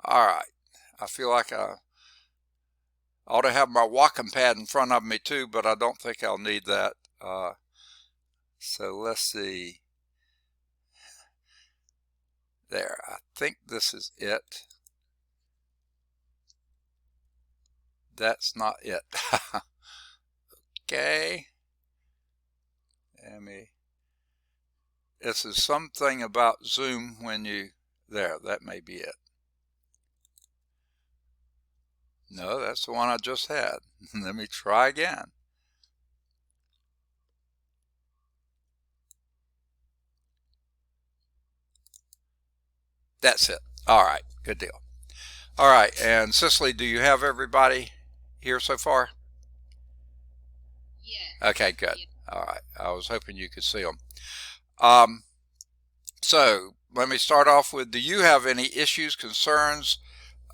All right. I feel like I ought to have my walking pad in front of me too, but I don't think I'll need that. So let's see. There. I think this is it. That's not it. Okay. This is something about Zoom when you, there, that may be it. No, that's the one I just had. Let me try again. That's it. All right, good deal. All right, and Cicely, do you have everybody here so far? Yes. Okay, good. Yes. All right, I was hoping you could see them. Um, so let me start off with, do you have any issues, concerns,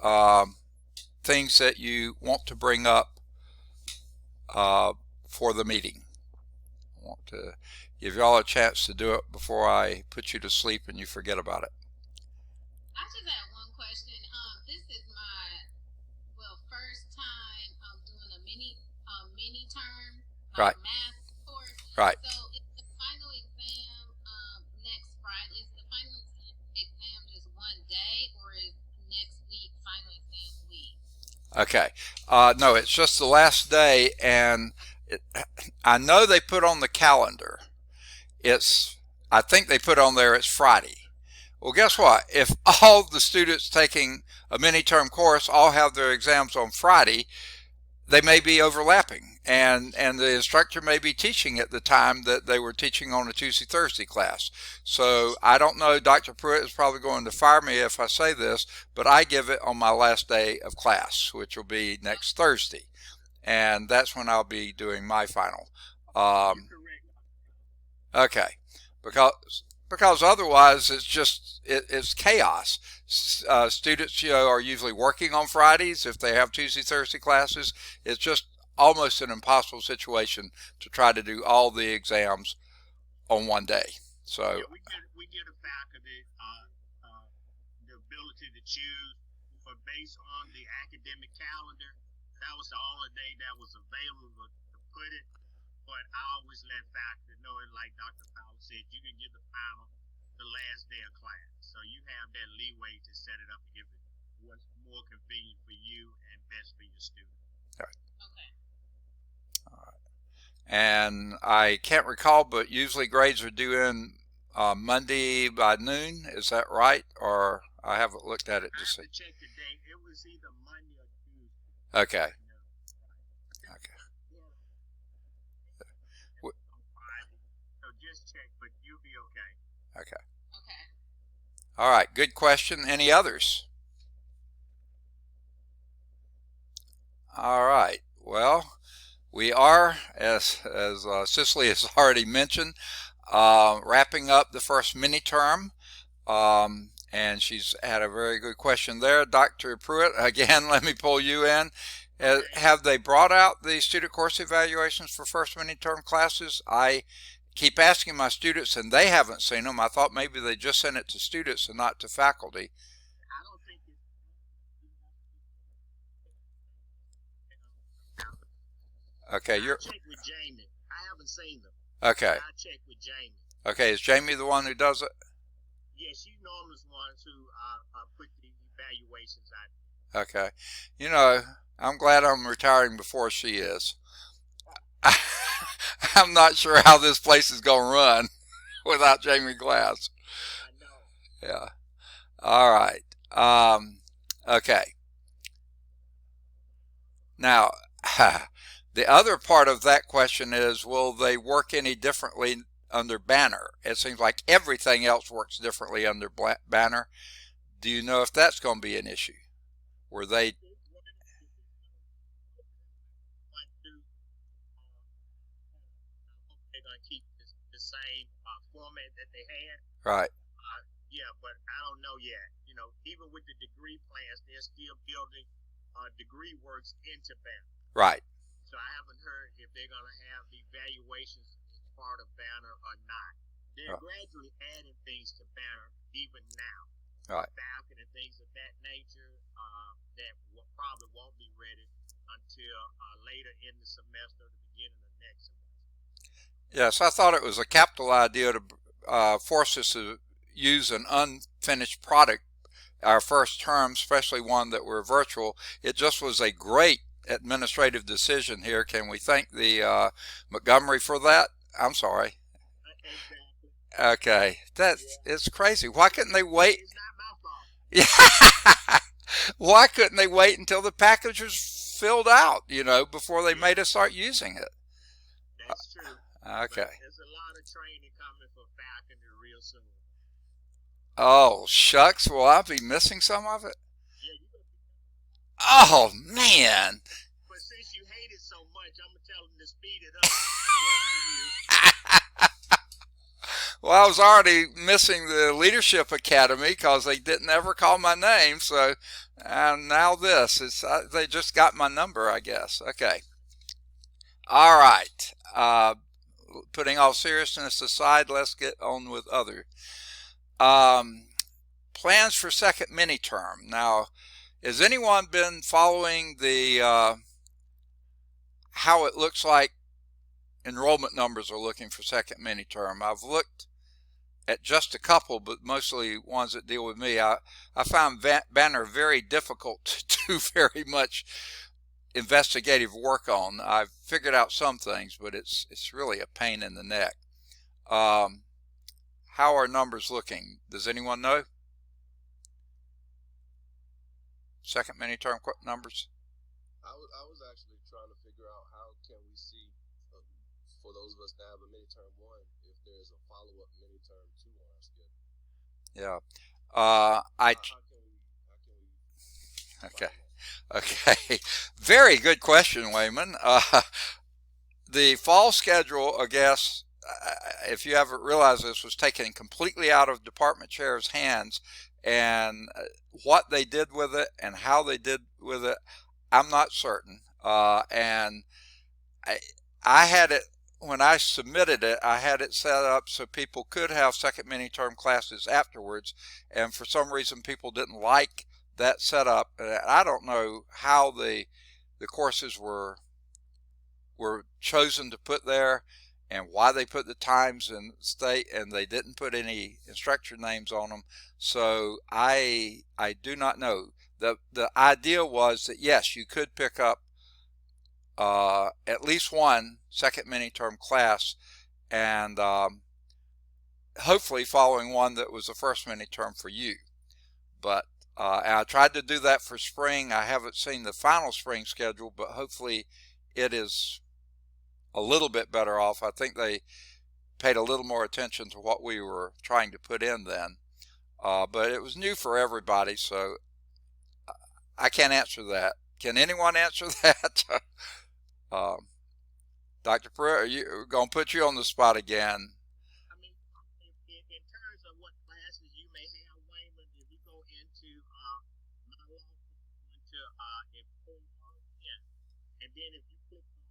um, things that you want to bring up for the meeting? I want to give y'all a chance to do it before I put you to sleep and you forget about it. I just have one question. This is my first time doing a mini term Right, math course. right. So is the final exam next Friday? Is the final exam just one day, or is next week final exam week? Okay. No, it's just the last day, and it, I know they put on the calendar. It's, I think they put on there it's Friday. Well, guess what? If all the students taking a mini-term course all have their exams on Friday, they may be overlapping, and the instructor may be teaching at the time that they were teaching on a Tuesday Thursday class. So I don't know, Dr. Pruitt is probably going to fire me if I say this, but I give it on my last day of class, which will be next Thursday, and that's when I'll be doing my final. Okay, because otherwise it's chaos. Students, are usually working on Fridays if they have Tuesday Thursday classes. It's just almost an impossible situation to try to do all the exams on one day. So Yeah, we get a faculty the ability to choose for based on the academic calendar. That was the only day that was available to put it. But I always let faculty know it, like Dr. Fowler said, you can give the final the last day of class. So you have that leeway to set it up to give it what's more convenient for you and best for your student. Okay. and I can't recall, but usually grades are due in Monday by noon. Is that right? Or I haven't looked at it I to have see. to check the date. It was either Monday or Tuesday. Okay. I know. Right. Okay. Yeah. W- On Friday. So just check, but you'll be okay. Okay. Okay. All right. Good question. Any others? All right. Well, we are, as Cicely has already mentioned, wrapping up the first mini term. And she's had a very good question there. Dr. Pruitt, again, let me pull you in. Okay. Have they brought out the student course evaluations for first mini term classes? I keep asking my students and they haven't seen them. I thought maybe they just sent it to students and not to faculty. I don't think it's Okay, I'll you're check with Jamie. I haven't seen them, but okay. I'll check with Jamie. Okay, is Jamie the one who does it? Yeah, she normally is the one who put the evaluations out. Okay. I'm glad I'm retiring before she is. I'm not sure how this place is going to run without Jamie Glass. I know. Yeah. All right. Okay. Now, the other part of that question is, will they work any differently under Banner? It seems like everything else works differently under Banner. Do you know if that's going to be an issue? Were they They're gonna keep the same format that they had. right? Yeah, but I don't know yet. Even with the degree plans, they're still building degree works into Banner. Right. So I haven't heard if they're gonna have evaluations as part of Banner or not. They're Right. gradually adding things to Banner even now. Right. Falcon and things of that nature. that probably won't be ready until later in the semester, the beginning of next semester. Yes, I thought it was a capital idea to force us to use an unfinished product our first term, especially one that were virtual. It just was a great administrative decision here. Can we thank the Montgomery for that? I'm sorry. Exactly. Okay, that's it's crazy. Why couldn't they wait? It's not my fault. Yeah. Why couldn't they wait until the package was filled out, before they made us start using it? That's true. Okay. But there's a lot of training coming for faculty real soon. Oh, shucks. Will I be missing some of it? Yeah, you gonna Oh, man. But since you hate it so much, I'm gonna tell them to speed it up just for you. Well, I was already missing the Leadership Academy because they didn't ever call my name. So now this. They just got my number, I guess. Okay. All right. Putting all seriousness aside, let's get on with other plans for second mini term. Now, has anyone been following the how it looks like enrollment numbers are looking for second mini term? I've looked at just a couple, but mostly ones that deal with me. I found Banner very difficult to do very much investigative work on. I've figured out some things, but it's really a pain in the neck. How are numbers looking? Does anyone know? Second mini term numbers? I was actually trying to figure out how can we see, for those of us that have a mini term 1, if there's a follow-up mini term 2 on our schedule. Yeah. How can we Okay. Okay. Very good question, Wayman. The fall schedule, I guess, if you haven't realized this, was taken completely out of department chairs' hands, and what they did with it and how they did with it, I'm not certain. And I had it, when I submitted it, I had it set up so people could have second mini term classes afterwards, and for some reason people didn't like that setup. I don't know how the courses were chosen to put there and why they put the times in state and they didn't put any instructor names on them. So I do not know. The idea was that yes, you could pick up at least one second mini term class, and hopefully following one that was the first mini term for you. But I tried to do that for spring. I haven't seen the final spring schedule, but hopefully it is a little bit better off. I think they paid a little more attention to what we were trying to put in then. But it was new for everybody, so I can't answer that. Can anyone answer that? Dr. Pruitt, we're going to put you on the spot again. I mean, in terms of what classes you may have, Wayman, if you go into my law, into and then if you click on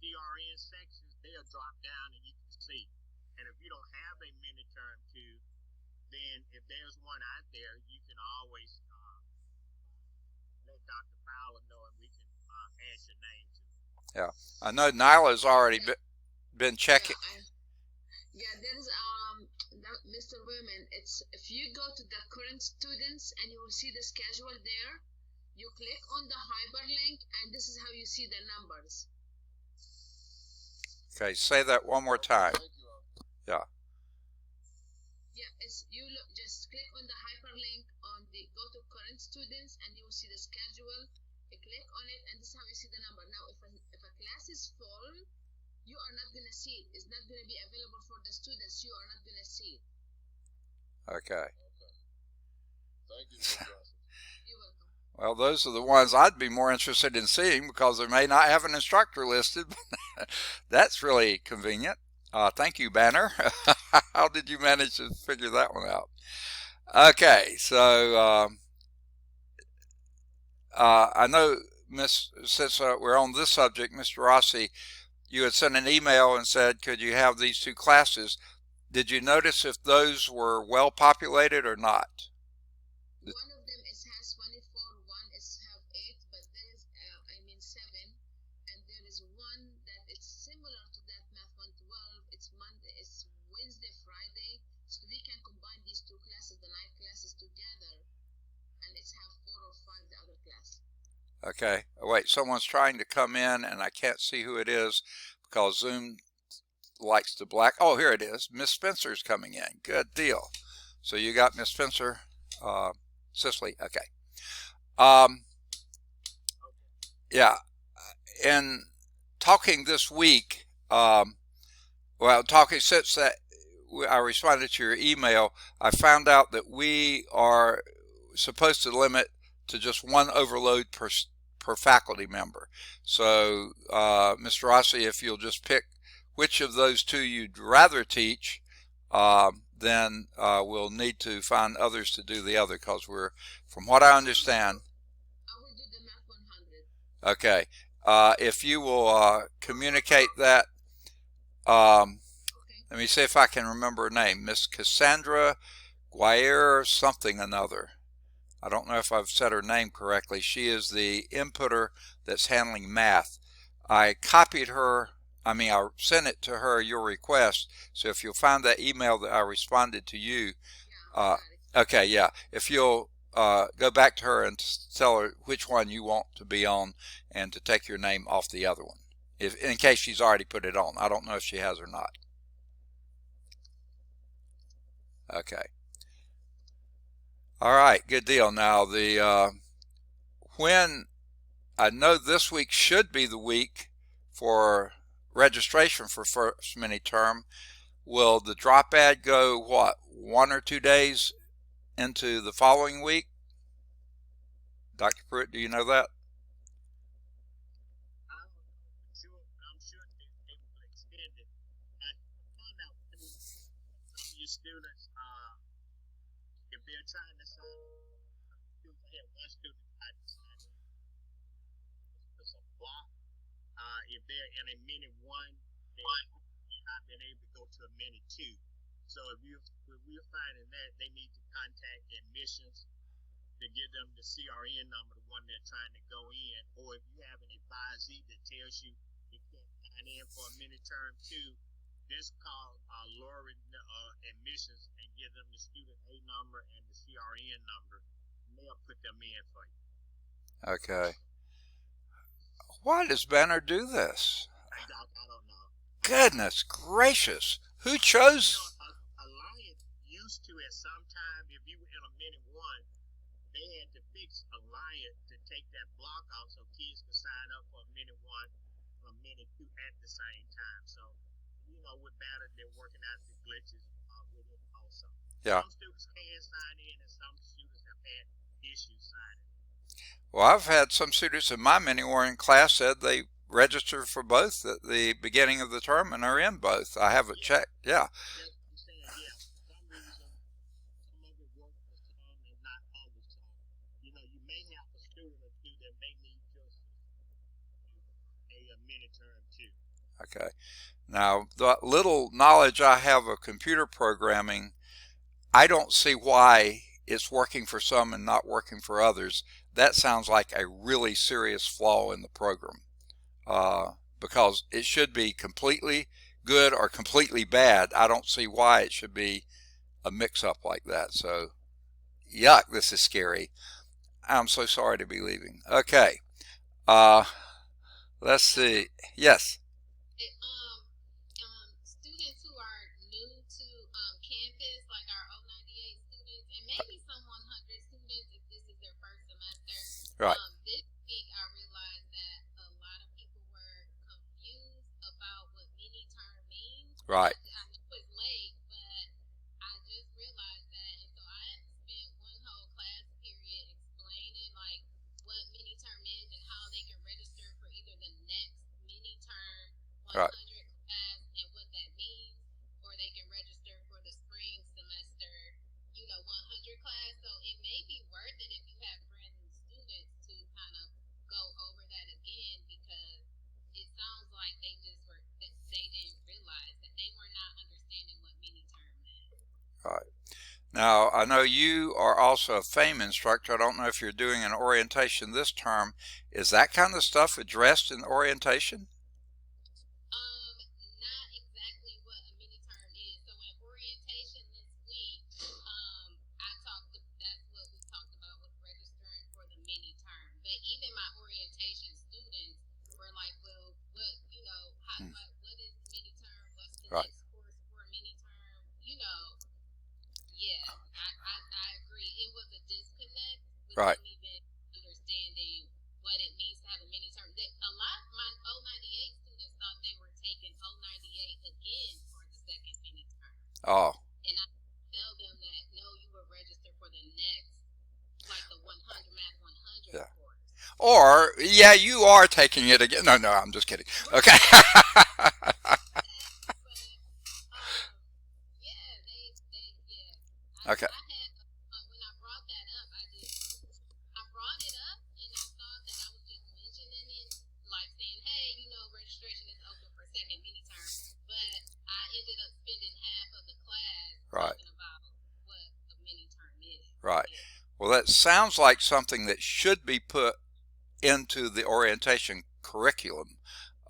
PRN sections, they'll drop down and you can see. And if you don't have a mini term 2, then if there's one out there, you can always let Dr. Fowler know and we can add your name to it. Yeah, I know Nyla's already been checking. Yeah, there's Mr. Wayman. It's if you go to the current students and you will see the schedule there. You click on the hyperlink, and this is how you see the numbers. Okay, say that one more time. Yeah. Yeah, just click on the hyperlink on the go to current students, and you will see the schedule. You click on it, and this is how you see the number. Now, if a class is full, you are not going to see it. It's not going to be available for the students. You are not going to see it. Okay. Thank you, Mr. Johnson. You're welcome. Well, those are the ones I'd be more interested in seeing because they may not have an instructor listed. That's really convenient. Thank you, Banner. How did you manage to figure that one out? Okay, so I know, since we're on this subject, Mr. Rossi, you had sent an email and said, could you have these 2 classes? Did you notice if those were well populated or not? One of them has 24, one is is one that it's similar to that Math 112. It's Monday, it's Wednesday, Friday. So we can combine these two classes, the night classes together, and it's have 4 or 5 the other class. Okay. Oh, wait, someone's trying to come in and I can't see who it is because Zoom likes to black. Oh, here it is. Miss Spencer's coming in. Good deal. So you got Miss Spencer, Cicely. Okay. Yeah. In talking this week, talking since that I responded to your email, I found out that we are supposed to limit to just one overload per faculty member. So, Mr. Rossi, if you'll just pick which of those two you'd rather teach, then we'll need to find others to do the other, because we're, from what I understand. I will do the Math 100. Okay. If you will communicate that, Okay. let me see if I can remember her name, Miss Cassandra Guire something another. I don't know if I've said her name correctly. She is the inputter that's handling math. I copied her, I sent it to her, your request. So if you'll find that email that I responded to you, Yeah. okay, yeah. If you'll go back to her and tell her which one you want to be on and to take your name off the other one, in case she's already put it on. I don't know if she has or not. Okay. All right, good deal. Now, when I know this week should be the week for registration for first mini term, will the drop ad go, what, 1 or 2 days into the following week? Dr. Pruitt, do you know that? I'm sure they will extend it. I found out some of your students, if they're trying to sign, I had one student tried to sign in. It's a block. If they're in a mini one, they've not been able to go to a mini two. So if we're finding that, they need to contact admissions to give them the CRN number, the one they're trying to go in. Or if you have an advisee that tells you you can't sign in for a mini term two, just call Lori admissions and give them the student A number and the CRN number, and they'll put them in for you. Okay. Why does Banner do this? I don't know. Goodness gracious. Who chose? Alliance used to at some time, if you were in a mini one, they had to fix Alliance to take that block out so kids could sign up for a mini one or a mini two at the same time. So, with Banner, they're working out the glitches with it also. Yeah. Some students can sign in and some students have had issues signing in. Well, I've had some students in my mini one class said they registered for both at the beginning of the term and are in both. I haven't checked. Yeah. That's what I'm saying, yeah. For some reason, some of it works for some and not others. So, you may have a student or two that may need just a mini term too. Okay. Now, the little knowledge I have of computer programming, I don't see why it's working for some and not working for others. That sounds like a really serious flaw in the program, because it should be completely good or completely bad. I don't see why it should be a mix-up like that. So, yuck, this is scary. I'm so sorry to be leaving. Okay. Let's see. Yes. Students who are new to campus, like our 098 students, and maybe some 100 students if this is their first semester. Right. This week I realized that a lot of people were confused about what mini term means. Right. I know it's late, but I just realized that, and so I had spent one whole class period explaining like what mini term is and how they can register for either the next mini term 100 Right. class and what that means, or they can register for the spring semester, 100 class. So it may be worth it if you have brand new students to kind of go over that again, because it sounds like they didn't realize that they were not understanding what mini term meant. Right. Now, I know you are also a FAME instructor. I don't know if you're doing an orientation this term. Is that kind of stuff addressed in orientation? with Right. them even understanding what it means to have a mini term. A lot of my 098 students thought they were taking 098 again for the second mini term. Oh. And I tell them that no, you were registered for the next, like the 100 Math 100 Yeah. course. Or, yeah, you are taking it again. No, I'm just kidding. Okay. Yeah, Okay. I had when I brought that up, I brought it up, and I thought that I was just mentioning it, like saying, hey, registration is open for second mini term, but I ended up spending half of the class Right. talking about what a mini term is. Right. Yeah. Well, that sounds like something that should be put into the orientation curriculum.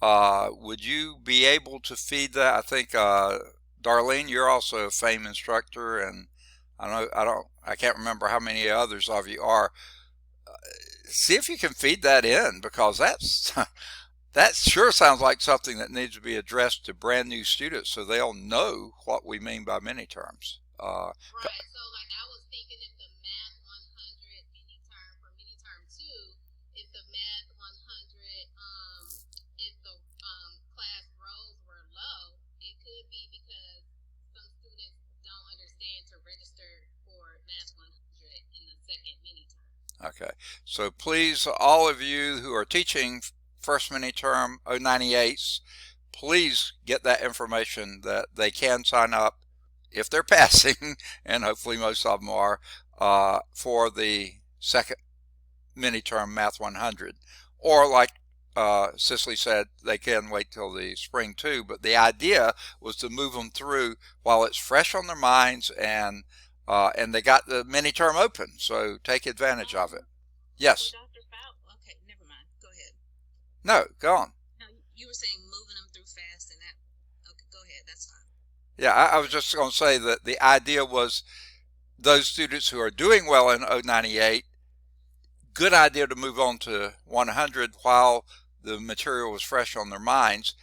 Would you be able to feed that? I think, Darlene, you're also a FAME instructor, and I can't remember how many others of you are. See if you can feed that in, because that sure sounds like something that needs to be addressed to brand new students so they'll know what we mean by mini terms. Right. So, like, I was thinking if the Math 100 mini term for mini term 2, if the Math 100, if the class rolls were low, it could be because some students don't understand to register for Math 100 in the second mini term. Okay. So please, all of you who are teaching first mini term 098s, please get that information that they can sign up if they're passing, and hopefully most of them are, for the second mini term Math 100. Or like Cicely said, they can wait till the spring too, but the idea was to move them through while it's fresh on their minds, and they got the mini term open, so take advantage of it. Yes. Well, Dr. Fout, okay, never mind. Go ahead. No, go on. No, you were saying moving them through fast, and that. Okay, go ahead. That's fine. Yeah, I was just going to say that the idea was those students who are doing well in 098, good idea to move on to 100 while the material was fresh on their minds.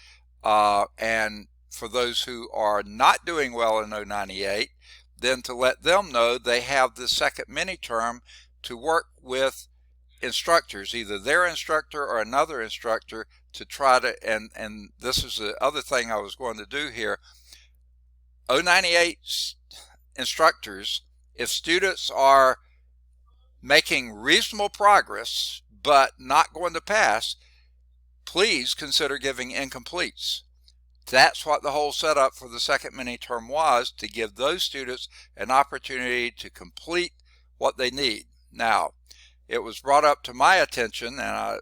And for those who are not doing well in 098, then to let them know they have the second mini term to work with instructors, either their instructor or another instructor, to try to, and this is the other thing I was going to do here, 098 instructors, if students are making reasonable progress but not going to pass, please consider giving incompletes. That's what the whole setup for the second mini term was, to give those students an opportunity to complete what they need. Now, it was brought up to my attention, and I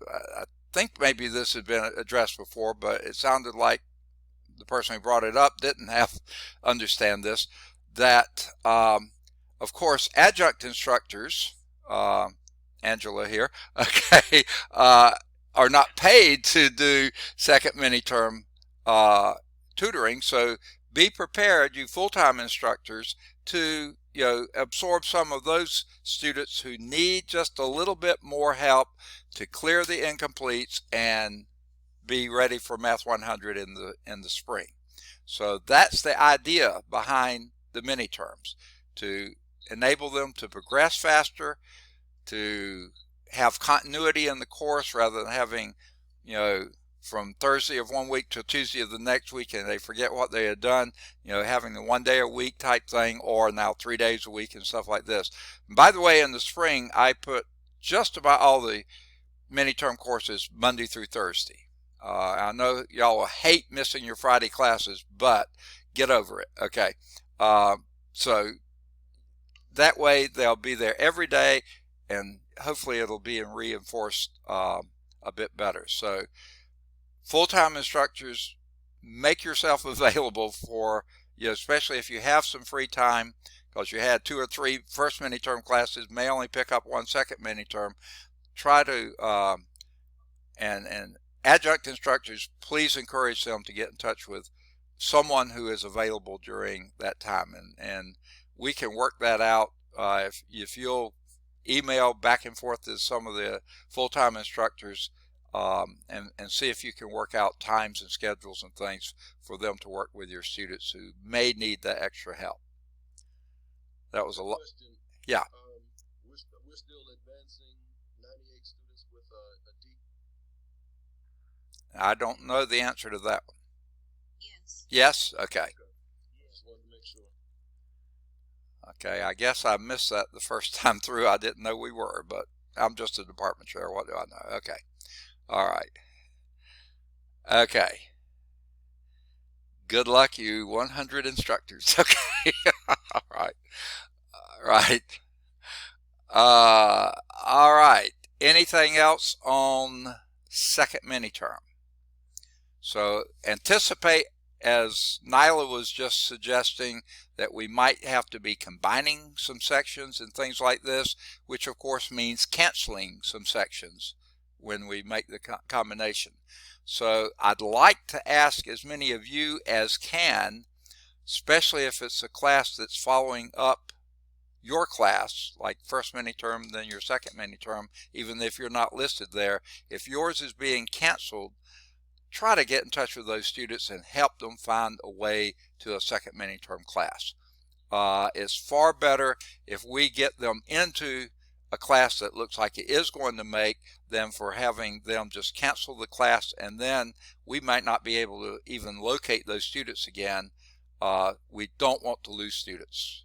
think maybe this had been addressed before, but it sounded like the person who brought it up didn't understand this, that of course adjunct instructors, Angela here, okay, are not paid to do second mini term tutoring. So be prepared, you full-time instructors, to absorb some of those students who need just a little bit more help to clear the incompletes and be ready for Math 100 in the spring. So that's the idea behind the mini terms, to enable them to progress faster, to have continuity in the course rather than having, from Thursday of one week to Tuesday of the next week and they forget what they had done, having the 1 day a week type thing, or now 3 days a week and stuff like this. And by the way, in the spring, I put just about all the mini term courses Monday through Thursday. I know y'all will hate missing your Friday classes, but get over it, okay? So that way they'll be there every day, and hopefully it'll be reinforced a bit better. So full-time instructors, make yourself available for, especially if you have some free time, because you had 2 or 3 first mini term classes, may only pick up 1 second mini term. Try to and adjunct instructors, please encourage them to get in touch with someone who is available during that time, and we can work that out. If you'll email back and forth to some of the full-time instructors, and see if you can work out times and schedules and things for them to work with your students who may need that extra help. That was a lot. Question. Yeah. We're still advanced advancing 98 students with a D? I don't know the answer to that one. Yes. Yes? Okay. Just wanted to make sure. Okay, I guess I missed that the first time through. I didn't know we were, but I'm just a department chair. What do I know? Okay. All right. Okay. Good luck, you 100 instructors. Okay. All right. All right. All right. Anything else on second mini term? So anticipate, as Nyla was just suggesting, that we might have to be combining some sections and things like this, which of course means canceling some sections when we make the combination. So I'd like to ask as many of you as can, especially if it's a class that's following up your class, like first mini term, then your second mini term, even if you're not listed there. If yours is being canceled, try to get in touch with those students and help them find a way to a second mini term class. It's far better if we get them into a class that looks like it is going to make than for having them just cancel the class and then we might not be able to even locate those students again. We don't want to lose students.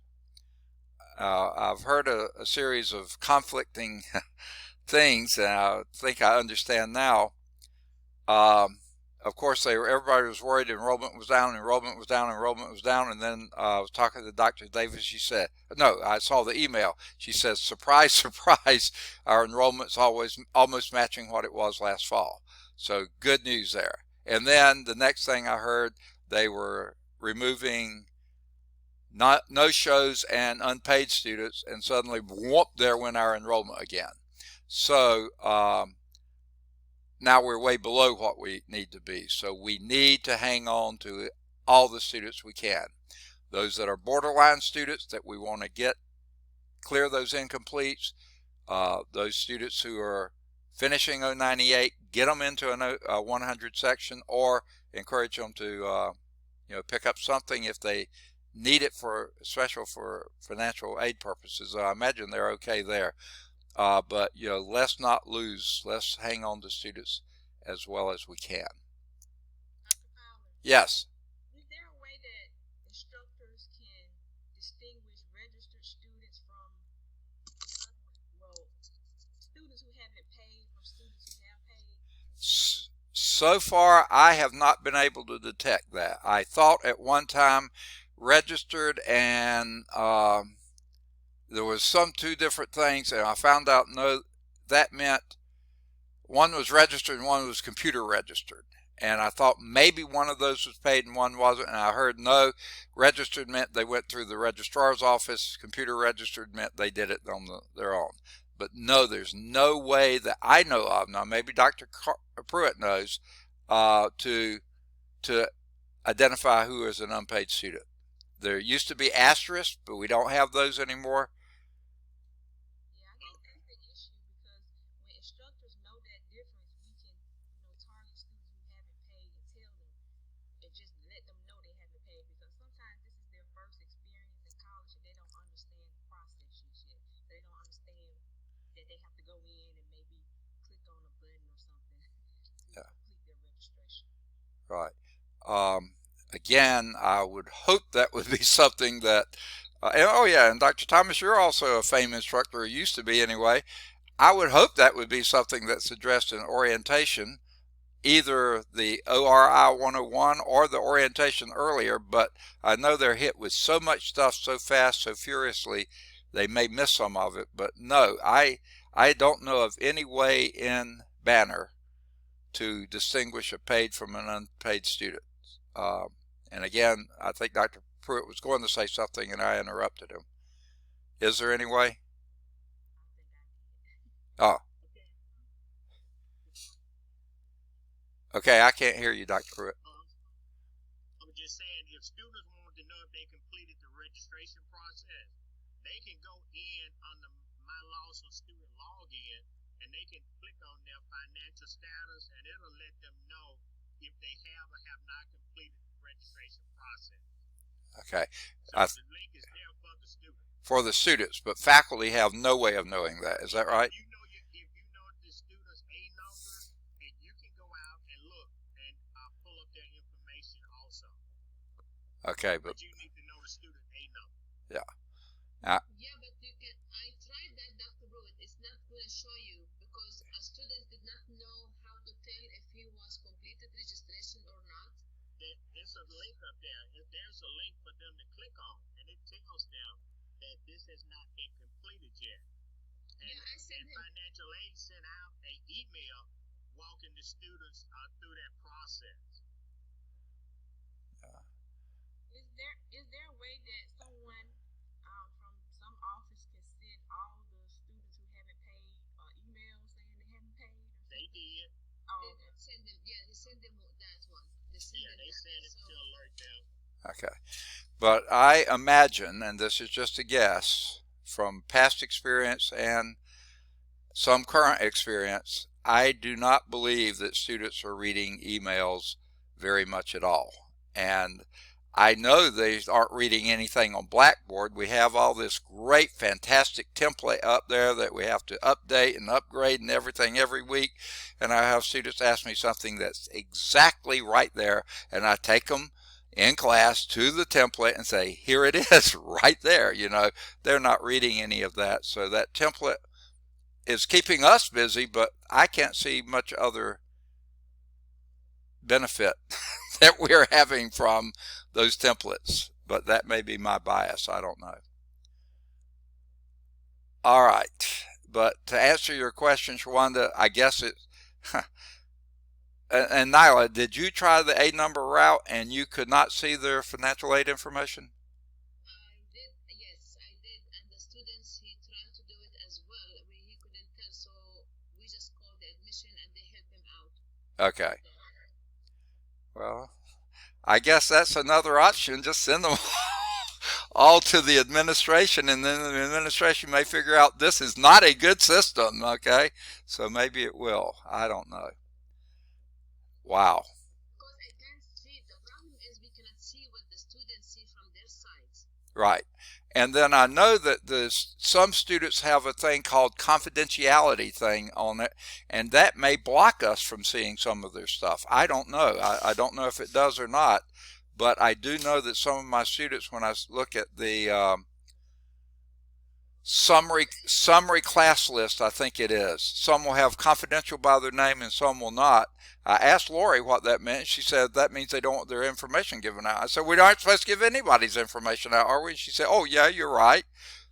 I've heard a series of conflicting things, and I think I understand now. Of course, everybody was worried enrollment was down, enrollment was down, enrollment was down, and then I was talking to Dr. Davis. She said, no, I saw the email. She says, surprise, surprise, our enrollment's almost matching what it was last fall. So good news there. And then the next thing I heard, they were removing no shows and unpaid students, and suddenly, whoop, there went our enrollment again. So now we're way below what we need to be. So we need to hang on to all the students we can. Those that are borderline students that we want to clear those incompletes, those students who are finishing 098, get them into a 100 section, or encourage them to pick up something if they need it for financial aid purposes. I imagine they're okay there. But let's not lose. Let's hang on to students as well as we can. Dr. Fowler, Yes. is there a way that instructors can distinguish registered students from, students who haven't paid from students who have paid? So far, I have not been able to detect that. I thought at one time registered and there was two different things, and I found out no, that meant one was registered and one was computer registered. And I thought maybe one of those was paid and one wasn't, and I heard no, registered meant they went through the registrar's office, computer registered meant they did it on their own. But no, there's no way that I know of, now maybe Dr. Pruitt knows, to identify who is an unpaid student. There used to be asterisks, but we don't have those anymore. Yeah, I think that's the issue, because when instructors know that difference, we can, target students who haven't paid and tell them, and just let them know they haven't paid, because sometimes this is their first experience in college and they don't understand the process just yet. They don't understand that they have to go in and maybe click on a button or something to complete their registration. Right. Again, I would hope that would be something that, and Dr. Thomas, you're also a FAME instructor, or used to be anyway. I would hope that would be something that's addressed in orientation, either the ORI 101 or the orientation earlier, but I know they're hit with so much stuff so fast, so furiously, they may miss some of it. But no, I don't know of any way in Banner to distinguish a paid from an unpaid student. And again, I think Dr. Pruitt was going to say something and I interrupted him. Is there any way? Oh. Okay, I can't hear you, Dr. Pruitt. I was just saying, if students want to know if they completed the registration process, they can go in on the My Lawson student login, and they can click on their financial status, and it'll let them know if they have or have not completed the registration process. Okay. So the link is there for the student. for the students, but faculty have no way of knowing that. Is that right? If you know the student's A number, and you can go out and look and pull up their information also. Okay, But you need to know the student A number. yeah. Yeah, but you can. I tried that, Dr. Pruitt. It's not going to show you because a student did not know how to tell if he was completed registration or not. There's a link up there. There's a link for them to click on, and it tells them that this has not been completed yet. And, Yeah, I sent him. Financial aid sent out an email walking the students through that process. Is there a way that someone from some office can send all the students who haven't paid email saying they haven't paid? They did. Oh, They okay. send them. Yeah, they send them that one. They send Yeah, them they that. sent it So to alert them. Okay. But I imagine, and this is just a guess from past experience and some current experience, I do not believe that students are reading emails very much at all. And I know they aren't reading anything on Blackboard. We have all this great, fantastic template up there that we have to update and upgrade and everything every week. And I have students ask me something that's exactly right there, and I take them in class to the template and say, here it is right there. You know, they're not reading any of that. So that template is keeping us busy, but I can't see much other benefit that we're having from those templates. But that may be my bias. I don't know. All right. But to answer your question, Shawanda, I guess it. And Nyla, did you try the A number route and you could not see their financial aid information? I did. Yes, I did. And the students, he tried to do it as well. He couldn't tell, so we just called the admission and they helped him out. Okay. Well, I guess that's another option. Just send them all to the administration, and then the administration may figure out this is not a good system. Okay, so maybe it will. I don't know. Wow. Because I can't see. The problem is we cannot see what the students see from their sides. Right. And then I know that some students have a thing called confidentiality thing on it, and that may block us from seeing some of their stuff. I don't know. I don't know if it does or not, but I do know that some of my students, when I look at the summary class list, I think it is, some will have confidential by their name and some will not. I asked Lori what that meant. She said that means they don't want their information given out. I said, we aren't supposed to give anybody's information out, are we? She said, oh yeah, you're right.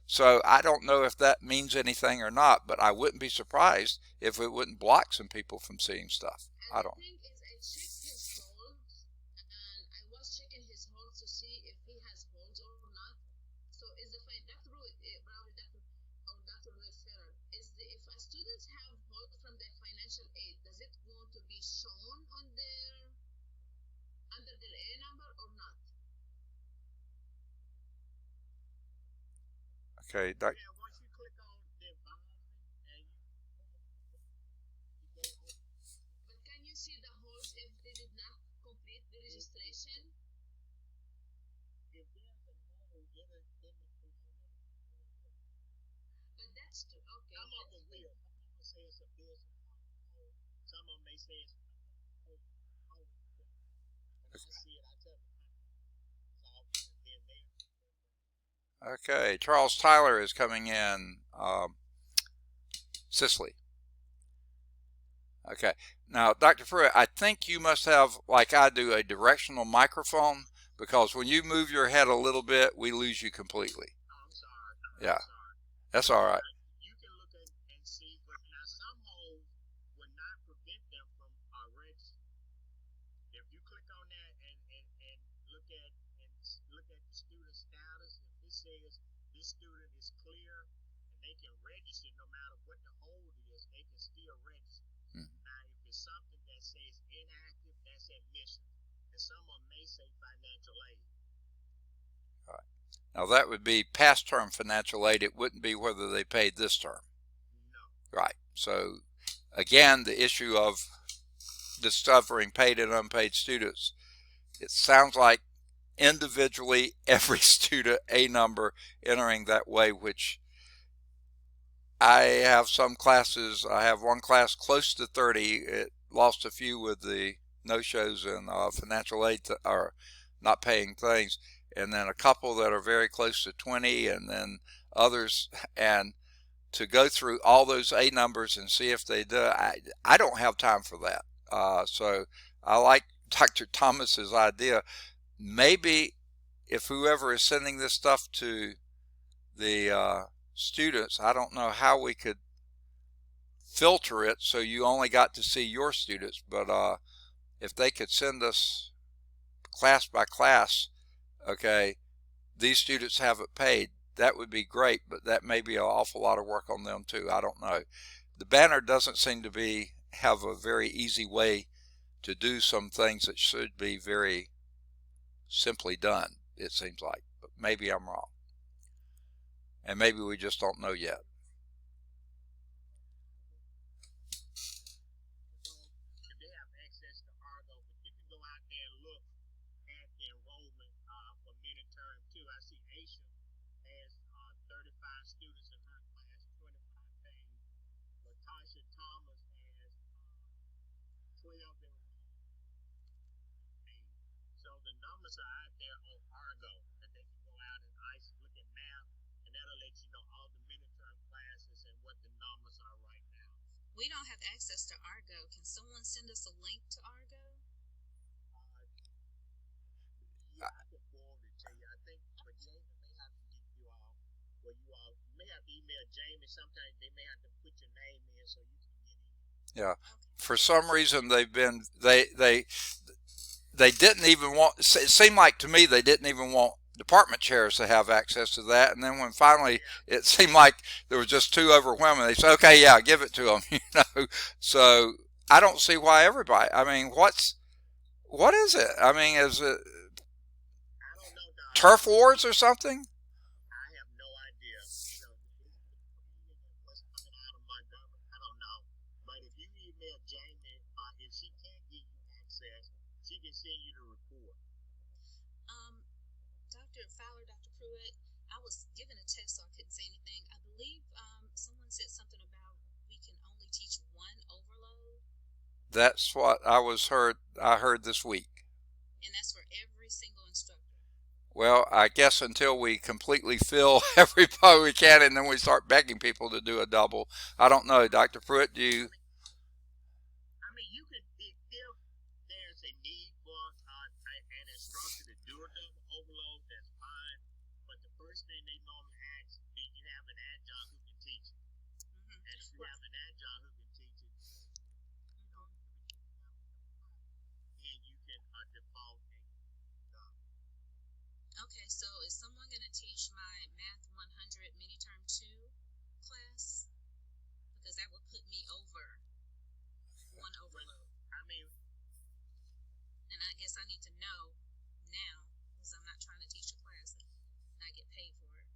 So I don't know if that means anything or not, but I wouldn't be surprised if it wouldn't block some people from seeing stuff. And I don't. the thing is, I checked his holds, and I was checking his holds to see if he has holds or not. So is the Dr. Brownie, Dr. Referral, if a students have hold from their financial aid, does it going to be shown on under their A number or not? Okay, Yeah, once you click on the advising and you go over. But can you see the holds if they did not complete the registration? If there's a hole, But that's true. Okay. some of them will. Some of them say it's a business hole. Some of them may say it's hole. When I see it, I tell them it's all been there. Okay, Charles Tyler is coming in. Cicely. Okay, now Dr. Pruitt, I think you must have, like I do, a directional microphone, because when you move your head a little bit, we lose you completely. Oh, I'm sorry. Yeah. I'm sorry. That's all right. You can look at and see, but now some holes would not prevent them from registering. If you click on that and look at the student status, if it says this student is clear and they can register no matter what the hold is, they can still register. Now, if it's something that says inactive, that's admission, and some of them may say financial aid. Now that would be past term financial aid. It wouldn't be whether they paid this term. No. Right. So again, the issue of discovering paid and unpaid students, it sounds like individually every student a number entering that way, which I have some classes. I have one class close to 30. It lost a few with the no-shows and financial aid or not paying things, and then a couple that are very close to 20, and then others. And to go through all those A numbers and see if they do, I don't have time for that. So I like Dr. Thomas's idea. Maybe if whoever is sending this stuff to the students, I don't know how we could filter it so you only got to see your students, but if they could send us class by class, okay, these students haven't paid, that would be great, but that may be an awful lot of work on them too. I don't know. The banner doesn't seem to have a very easy way to do some things that should be very simply done, it seems like, but maybe I'm wrong. And maybe we just don't know yet. They have access to Argo, but you can go out there and look at the enrollment for midterm too. I see Aisha has 35 students in her class, 25 paying. Latasha Thomas has 12 that were paying. So the numbers are out there on Argo that they can go out and look at math, and that'll let you know all the midterm classes and what the numbers are right now. We don't have access to Argo. Can someone send us a link to Argo? Yeah, I can forward it to you. I think, but Jamie may have to get you all, you may have to email Jamie. Sometimes they may have to put your name in so you can get in. Yeah. For some reason, they didn't even want. It seemed like to me they didn't even want department chairs to have access to that. And then when finally it seemed like there was just too overwhelming, they said, "Okay, yeah, give it to them." So I don't see why everybody. I mean, what is it? I mean, is it I don't know, Doc. turf wars or something? I have no idea. What's coming out of Montgomery, I don't know. But if you email Jamie, if she can't give you access, she can send you the report. Dr. Fowler, Dr. Pruitt, I was given a test, so I couldn't say anything. I believe someone said something about we can only teach one overload. That's what I heard this week. And that's for every single instructor. Well, I guess until we completely fill everybody we can, and then we start begging people to do a double. I don't know, Dr. Pruitt. Do you? I mean, you can, if there's a need for an instructor to do a double overload, that's fine. But the first thing they normally ask, do you have an adjunct who can teach it? Mm-hmm. And if you have an adjunct who can teach it, then you can default a double. Okay, so is someone going to teach my Math 100 mini term 2 class? Because that would put me over one overload. I mean, And I guess I need to know now, because I'm not trying to teach a class and I get paid for it.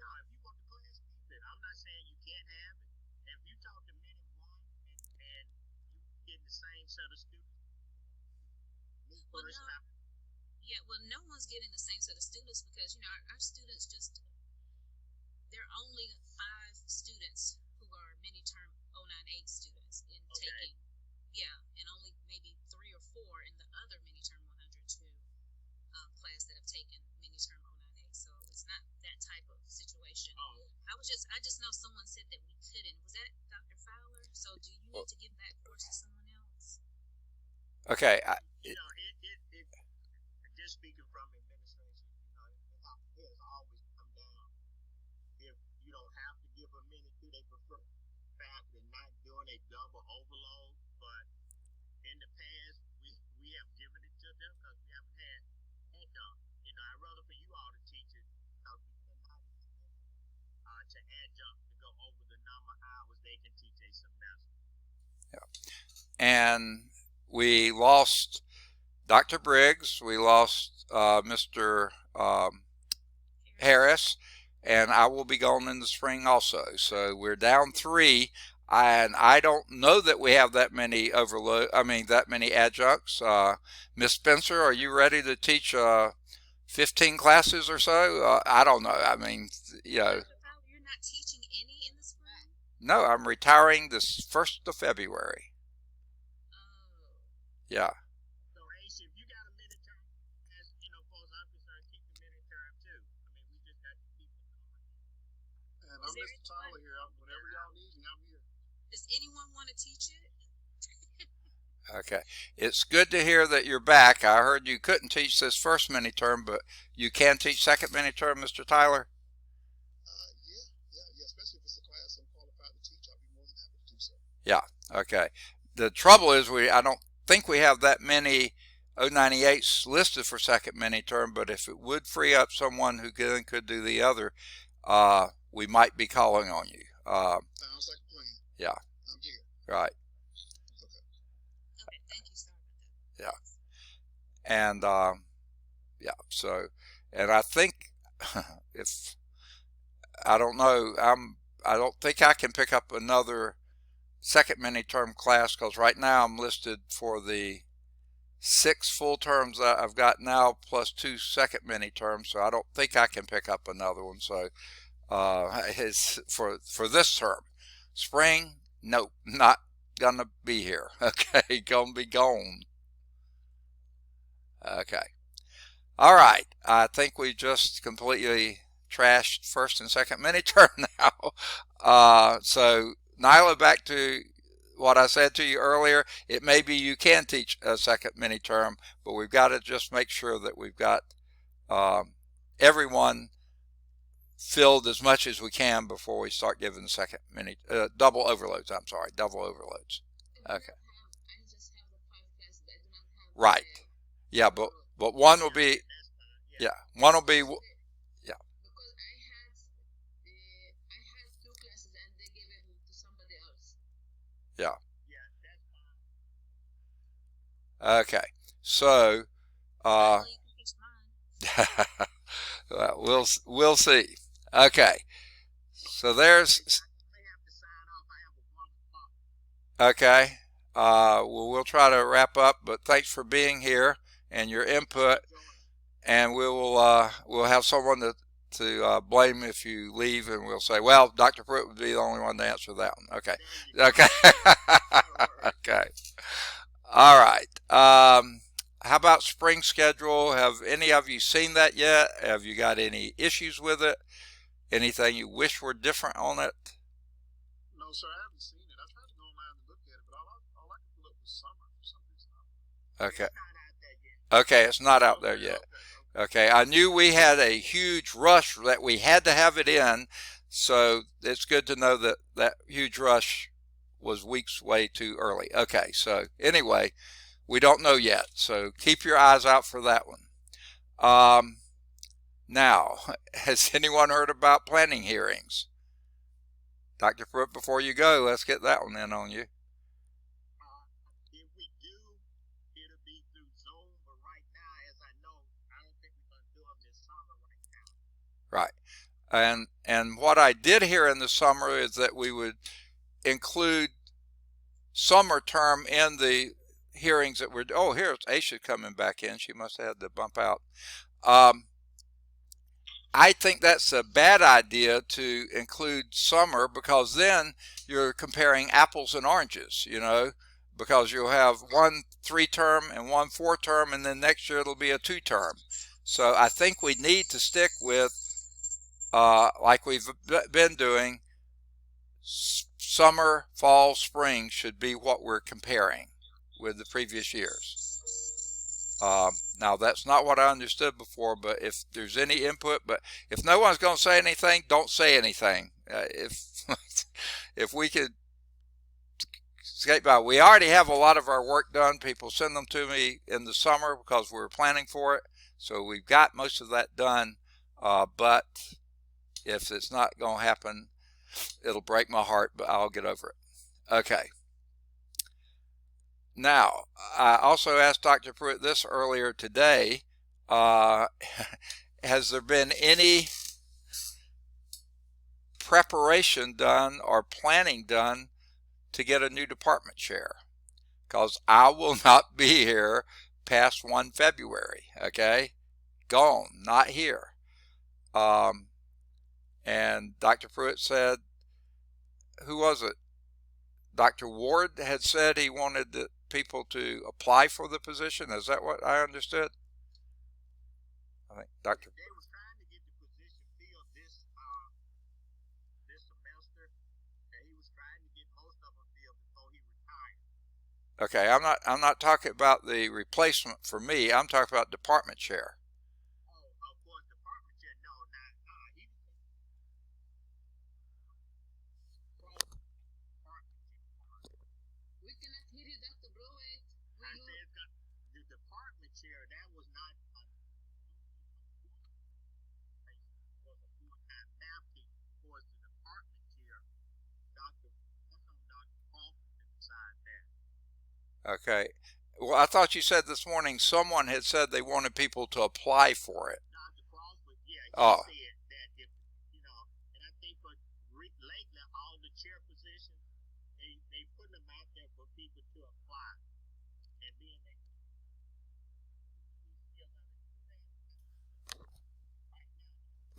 no, if you want the class, keep it. I'm not saying you can't have it. If you talk to minute one and you get the same set of students, Well, no one's getting the same set of students because, our students there are only 5 students who are mini term 098 students in taking, and only maybe 3 or 4 in the other mini term 102 class that have taken mini term 098. So it's not that type of situation. I just know someone said that we couldn't. Was that Dr. Fowler? So do you need to give that course to someone else? Okay. Just speaking from administration, it has always come down. If you don't have to give a minute to, they prefer faculty not doing a double overload. But in the past, we have given it to them because we haven't had adjunct. I'd rather for you all to teach it because we cannot to adjunct to go over the number of hours they can teach a semester. Yeah. And we lost Dr. Briggs, we lost Mr. Harris, and I will be gone in the spring also. So we're down 3, and I don't know that we have that many that many adjuncts. Miss Spencer, are you ready to teach 15 classes or so. I don't know. I mean, you know, Dr. Fowler, you're not teaching any in the spring? no, I'm retiring this 1st of February. Oh. Yeah. So, Ace, if you got a minute term, as you know, far as I'm concerned, keep the minute term too. I mean, we just got to keep it going. And I'm Mr. Tyler here. Whatever y'all need me, I'm here. Does anyone want to teach it? Okay. It's good to hear that you're back. I heard you couldn't teach this first mini term, but you can teach second mini term, Mr. Tyler? Yeah. Especially if it's a class I'm qualified to teach, I'll be more than happy to do so. Yeah. Okay. The trouble is I don't think we have that many 098s listed for second mini term, but if it would free up someone who then could do the other, we might be calling on you. Sounds like a plan. Yeah. I'm here. Right. Okay, thank you. Sorry about that. Yeah. And yeah, so, and I think if I don't know, I don't think I can pick up another second mini term class, because right now I'm listed for the 6 full terms that I've got now plus 2 second mini terms, so I don't think I can pick up another one. So it's for this term. Spring, nope, not gonna be here. Okay, gonna be gone. Okay. All right. I think we just completely trashed first and second mini term now. So Nyla, back to what I said to you earlier. It may be you can teach a second mini term, but we've got to just make sure that we've got everyone filled as much as we can before we start giving the second mini double overloads. I'm sorry, double overloads. Okay. I just have the 5 classes. I do not have Right. Yeah, but one will be, yeah, one will be, yeah. because I had 2 classes and they gave it to somebody else. Yeah. Yeah, that's fine. Okay. So, Well, you can teach mine. we'll see. Okay. So there's, I may have to sign off. I have a 1 o'clock. okay. Well, we'll try to wrap up, but thanks for being here and your input, and we'll have someone to blame if you leave, and we'll say, well, Dr. Pruitt would be the only one to answer that one. Okay. Okay. Okay. All right. How about spring schedule? Have any of you seen that yet? Have you got any issues with it? Anything you wish were different on it? No, sir, I haven't seen it. I tried to go online and look at it, but all I could pull up was summer for some reason. Okay. It's not out there yet. Okay, it's not out there yet. Okay, I knew we had a huge rush that we had to have it in, so it's good to know that that huge rush was weeks way too early. Okay, so anyway, we don't know yet, so keep your eyes out for that one. Now, has anyone heard about planning hearings? Dr. Pruitt, before you go, let's get that one in on you. If we do, it'll be through Zoom, but right now, as I know, I don't think we're going to do them this summer right now. Right. And what I did hear in the summer is that we would include summer term in the hearings that we're, oh, here's Aisha coming back in. She must have had to bump out. I think that's a bad idea to include summer, because then you're comparing apples and oranges, you know, because you'll have 1 3-term and 1 4-term, and then next year it'll be a 2-term. So I think we need to stick with, like we've been doing, summer, fall, spring should be what we're comparing with the previous years. Now, that's not what I understood before, but if there's any input, but if no one's going to say anything, don't say anything. If we could skate by, we already have a lot of our work done. People send them to me in the summer because we're planning for it, so we've got most of that done. But if it's not going to happen, it'll break my heart, but I'll get over it. Okay. Now, I also asked Dr. Pruitt this earlier today. Has there been any preparation done or planning done to get a new department chair? Because I will not be here past 1 February, okay? gone, not here. And Dr. Pruitt said, who was it? Dr. Ward had said he wanted the people to apply for the position. Is that what I understood? I think Dr. They was trying to get the position filled this semester, and he was trying to get most of them filled before he retired. Okay, I'm not talking about the replacement for me. I'm talking about department chair. Oh, of course, department chair. No, not he was We cannot hear you, Dr. Pruitt. I said the department chair. That was not was a full-time math teacher. Of course, the department chair, Dr. Crawford can decide that. Okay. Well, I thought you said this morning someone had said they wanted people to apply for it. Dr. Crawford, yeah, he Oh. said that if and I think for lately all the chair positions they put them out there for people to apply, and then they still got to do that right now.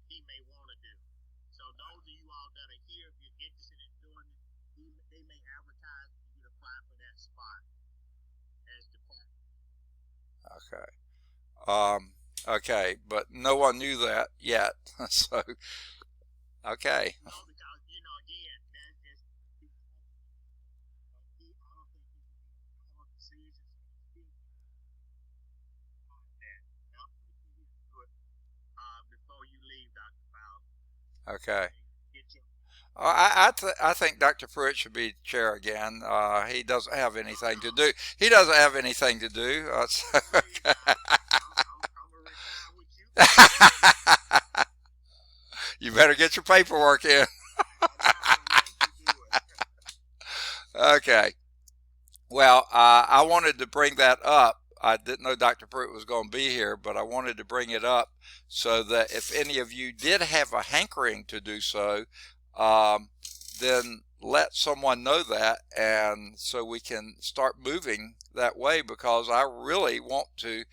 He may want to do. So those of you all that are here, if you're interested in doing it, they may advertise for you to apply for that spot as department. Okay. Okay, but no one knew that yet. So, okay. No, because again, that's just I don't think you can make all decisions on that. Now, I'm pretty sure you can do it before you leave, Dr. Fowler. Okay. Get your I think Dr. Pruitt should be chair again. He doesn't have anything to do. He doesn't have anything to do. So, okay. I'm gonna retire with you. You better get your paperwork in. Okay. Well, I wanted to bring that up. I didn't know Dr. Pruitt was going to be here, but I wanted to bring it up so that if any of you did have a hankering to do so, then let someone know that, and so we can start moving that way, because I really want to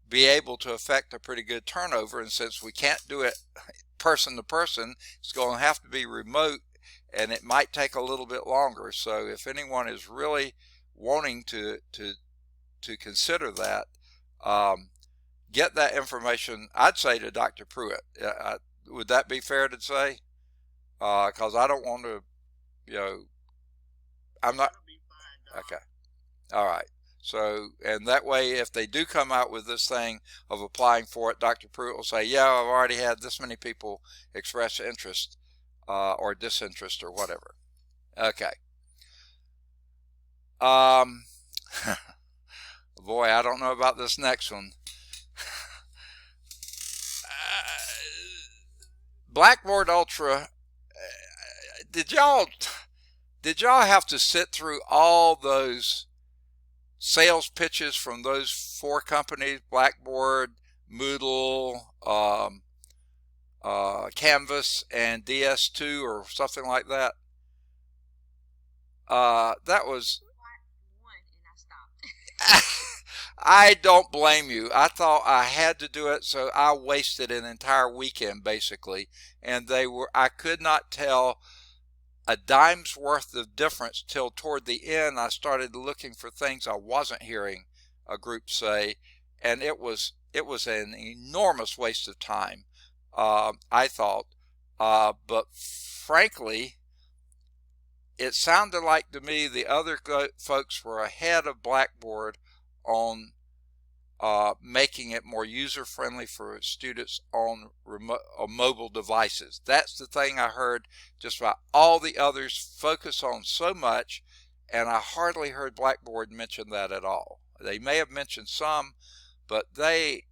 be able to affect a pretty good turnover. And since we can't do it person to person, it's going to have to be remote, and it might take a little bit longer. So if anyone is really wanting to consider that, get that information, I'd say, to Dr. Pruitt. Would that be fair to say? Because I don't want to, I'm not. Okay. All right. So, and that way, if they do come out with this thing of applying for it, Dr. Pruitt will say, yeah, I've already had this many people express interest or disinterest or whatever. Okay. Boy, I don't know about this next one. Blackboard Ultra, did y'all have to sit through all those sales pitches from those 4 companies, Blackboard, Moodle, Canvas, and DS2 or something like that? That was... One, and I stopped. I don't blame you. I thought I had to do it, so I wasted an entire weekend basically, and I could not tell a dime's worth of difference till toward the end. I started looking for things I wasn't hearing a group say, and it was an enormous waste of time, I thought, but frankly, it sounded like to me the other folks were ahead of Blackboard on making it more user-friendly for students on mobile devices. That's the thing I heard just about all the others focus on so much, and I hardly heard Blackboard mention that at all. They may have mentioned some, but and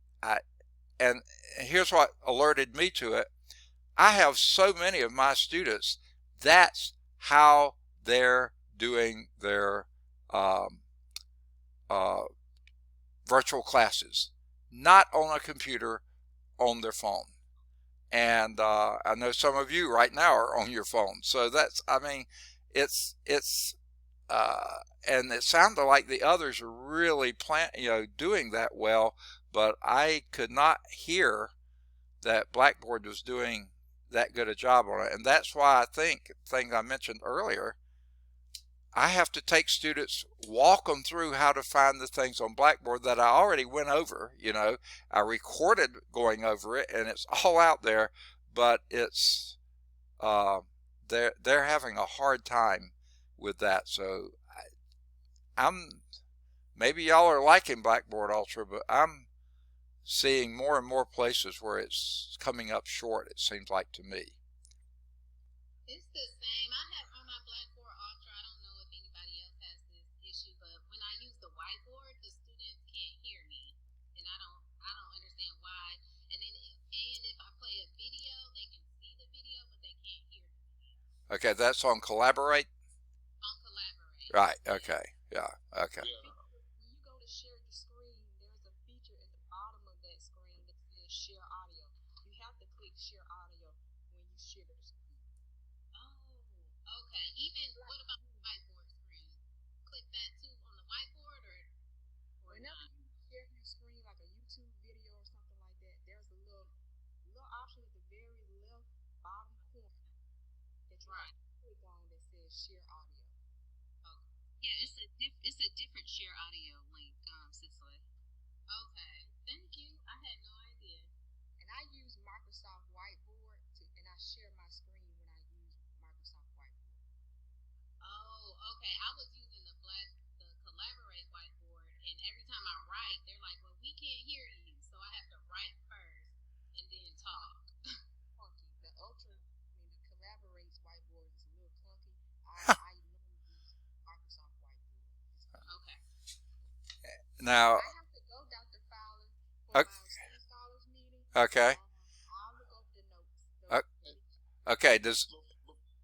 here's what alerted me to it. I have so many of my students, that's how they're doing their virtual classes, not on a computer, on their phone. And I know some of you right now are on your phone. So that's, I mean, it's and it sounded like the others are really doing that well, but I could not hear that Blackboard was doing that good a job on it. And that's why I think, thing I mentioned earlier, I have to take students, walk them through how to find the things on Blackboard that I already went over. I recorded going over it, and it's all out there, but it's they're having a hard time with that. So I'm maybe y'all are liking Blackboard Ultra, but I'm seeing more and more places where it's coming up short, it seems like to me. It's the same. I have on my Blackboard Ultra. I don't know if anybody else has this issue, but when I use the whiteboard, the students can't hear me, and I don't understand why. And if I play a video, they can see the video, but they can't hear the video. Okay, that's on Collaborate? On Collaborate. Right, okay, yeah, okay. Yeah. When you go to share the screen, there's a feature at the bottom of that screen that says share audio. You have to click share audio when you share the screen. Oh, okay. Even what about the whiteboard screen? Click that too on the whiteboard, or Whenever not? you share your screen, like a YouTube video or something like that, there's a little option at the very left bottom corner that you have to click on that says share audio. Oh, yeah. It's a different share audio link, Cicely. Okay. Thank you. I had no idea. And I use Microsoft Whiteboard and I share my screen when I use Microsoft Whiteboard. Oh, okay. I was using the Collaborate whiteboard, and every time I write, they're like, "Well, we can't hear you," so I have to write first and then talk. Clunky. The Collaborate's whiteboard is a little clunky. I normally use Microsoft Whiteboard. Okay. Now, I have to go, Dr. Fowler, for okay, my Student Scholars meeting. okay, I'll look over the notes. okay, does,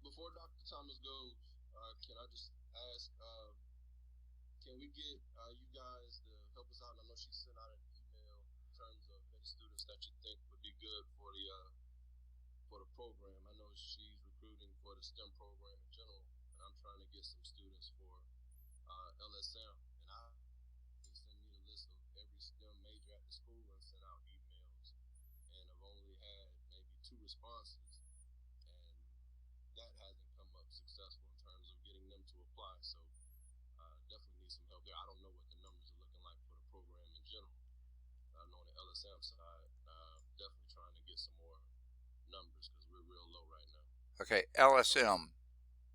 Before Dr. Thomas goes, can I just ask, can we get you guys to help us out? I know she sent out an email in terms of many students that you think would be good for the program. I know she's recruiting for the STEM program in general, and I'm trying to get some students for LSM. And they send me the list of every STEM major at the school and send out emails. And I've only had maybe 2 responses, and that hasn't come up successful in terms of getting them to apply. So definitely need some help there. I don't know what the numbers are looking like for the program in general. I know on the LSM side, definitely trying to get some more numbers because we're real low right now. okay, LSM,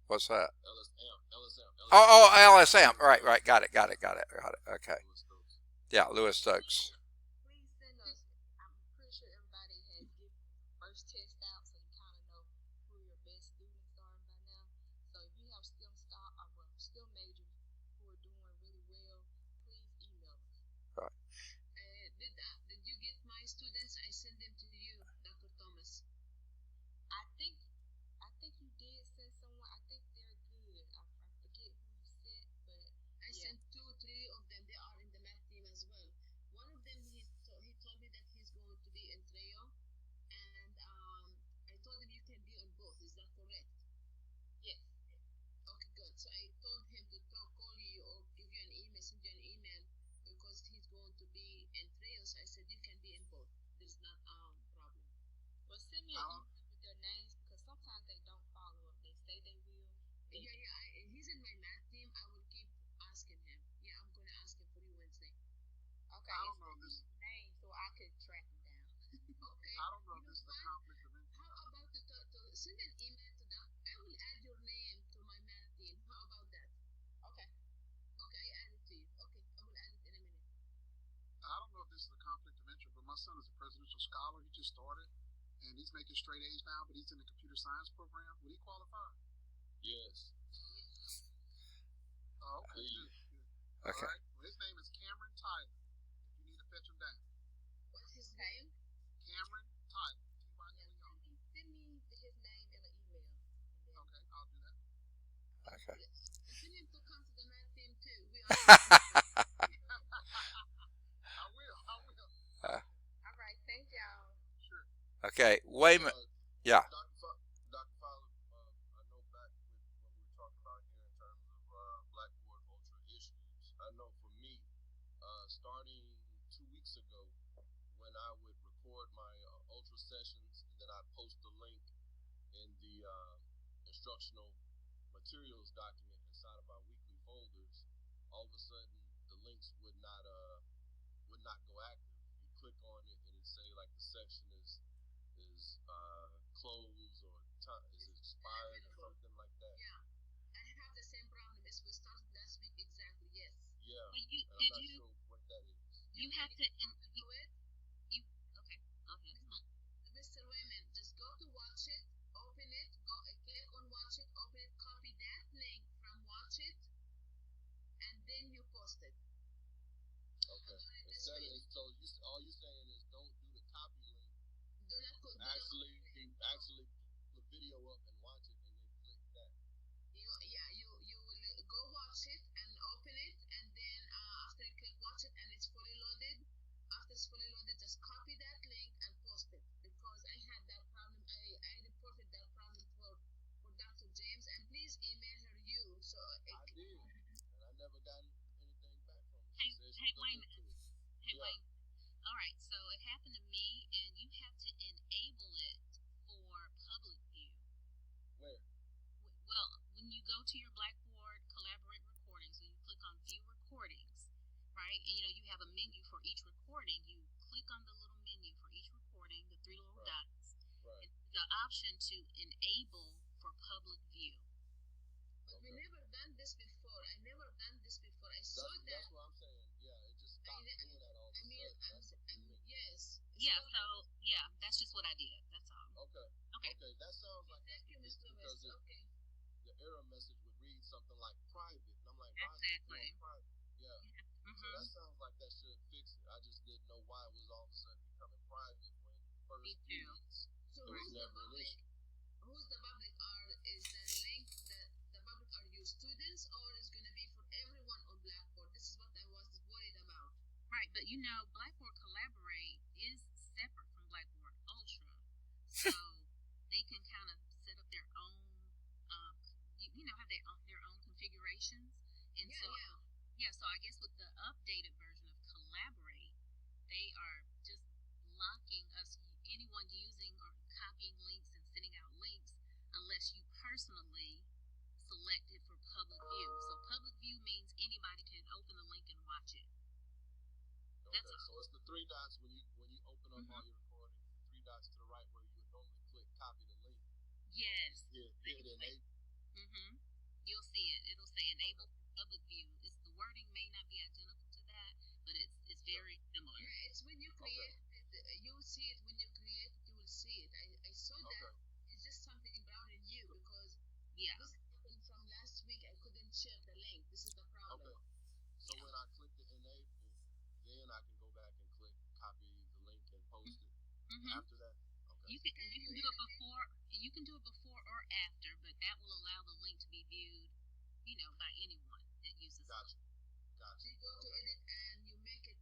what's that? LSM. Oh, LSM, right, got it, okay. Lewis Stokes. Yeah, Lewis Stokes. Please send us. I'm pretty sure everybody has given first test out, so you kind of know who your best students are by now. So if you have STEM majors who are doing really well, please email us. Right. Did you get my students? I send them to you, Dr. Thomas. I think you did send someone. I think they're good. I forget who you sent, but I yeah. sent 2, 3 of them. They are in the math team as well. One of them, he told me that he's going to be in Trio, and I told him you can be on both. Is that correct? Yes. Okay, good. So I told him to call you or give you an email, send you an email, because he's going to be in Trio. So I said you can be in both. There's not problem. Well, send me an email with their names because sometimes they don't follow up. They say they will. Yeah. He's in my math team. I will keep asking him. Yeah, I'm gonna ask him for you Wednesday. Okay. I don't know if this. Name so I could track them down. Okay. I don't know if this is a conflict of interest. How about to send an email to them? I will add your name to my math team. How about that? Okay. Okay, I add it to you. Okay, I will add it in a minute. I don't know if this is a conflict of interest, but my son is a presidential scholar. He just started, and he's making straight A's now, but he's in the computer science program. Would he qualify? Yes. Oh, okay. Please. Good. Okay. All right. Well, his name is Cameron Tyler. If you need to fetch him down. What's his name? Cameron Tyler. Yeah, send me his name in an email. And then Okay, I'll do that. Okay. Send him to come to the math team too. We are. I will. all right, thank y'all. Sure. Okay, Wayman, yeah. Dr. Fowler, I know back with what we were talking about here in terms of starting 2 weeks ago, when I would record my ultra sessions, and then I'd post the link in the instructional materials document inside of our weekly folders, all of a sudden the links would not go active. You click on it and it say like the section is closed or time is expired or something like that. Yeah, I have the same problem as we started last week. Exactly. Yes. Yeah, But you and I'm did not you sure what that is. you have to Do it, you okay, go ahead. Mr. Wayman. Just go to watch it, open it, go click on watch it, open it, copy that link from watch it, and then you post it. Okay. Instead of so you all you saying is don't do the copy link. Do not put. Actually pull the video up and watch it and then click that. You will go watch it and open it, and then after you click watch it and it's fully loaded, after it's fully loaded, just copy that link and post it, because I had that problem. I reported that problem for Dr. James, and please email her you. So I did, and I never got anything back from her. Hey, She said she hey, looked wait a into minute. it. Hey, Yeah. wait. All right, so it happened to me, and you have to enable it for public view. Where? Well, when you go to your Blackboard Collaborate recordings, when you click on View Recordings, right, and you have a menu for each recording, you click on the little menu for each recording, the three little Right. dots, Right. and the option to enable for public view. But we never done this before. I never done this before. I saw that. That's what I'm saying. Yeah, it just stopped doing that all of a sudden. That's what you mean. Yes. Yeah, so yeah, that's just what I did. That's all. Okay. Okay. Okay, that sounds like that's Thank you, the fix, Mr. because West. Okay. the error message would read something like private, and I'm like, why is it Exactly. doing private? Yeah. So that sounds like that should fix it. I just didn't know why it was all of a sudden becoming private when first Me few too. weeks So it was who's the never an public? issue. Who's the public? Is the link that the public are your students, or is gonna be for everyone on Blackboard? This is what I was worried about. Right, but Blackboard Collaborate is separate from Blackboard Ultra, so they can kind of set up their own, have their own configurations, and so I guess with the updated version of Collaborate, they are just blocking anyone using or copying links and sending out links unless you personally select it for public view. So public view means anybody can open the link and watch it. Okay, so it's the three dots when you open up all your recordings, the three dots to the right where you would normally click copy the link. Yes. Hit enable. You'll see it. It'll say enable public view. The wording may not be identical to that, but it's very similar. Yeah, it's when you create it, you will see it. When you create it, you will see it. I saw that. It's just something brown in you, because this happened from last week. I couldn't share the link. This is the problem. Okay. So when I click the enable, then I can go back and click copy the link and post it. After that, okay. You can do it before. You can do it before or after, but that will allow the link to be viewed, by anyone that uses it. Gotcha. So you go to edit and you make it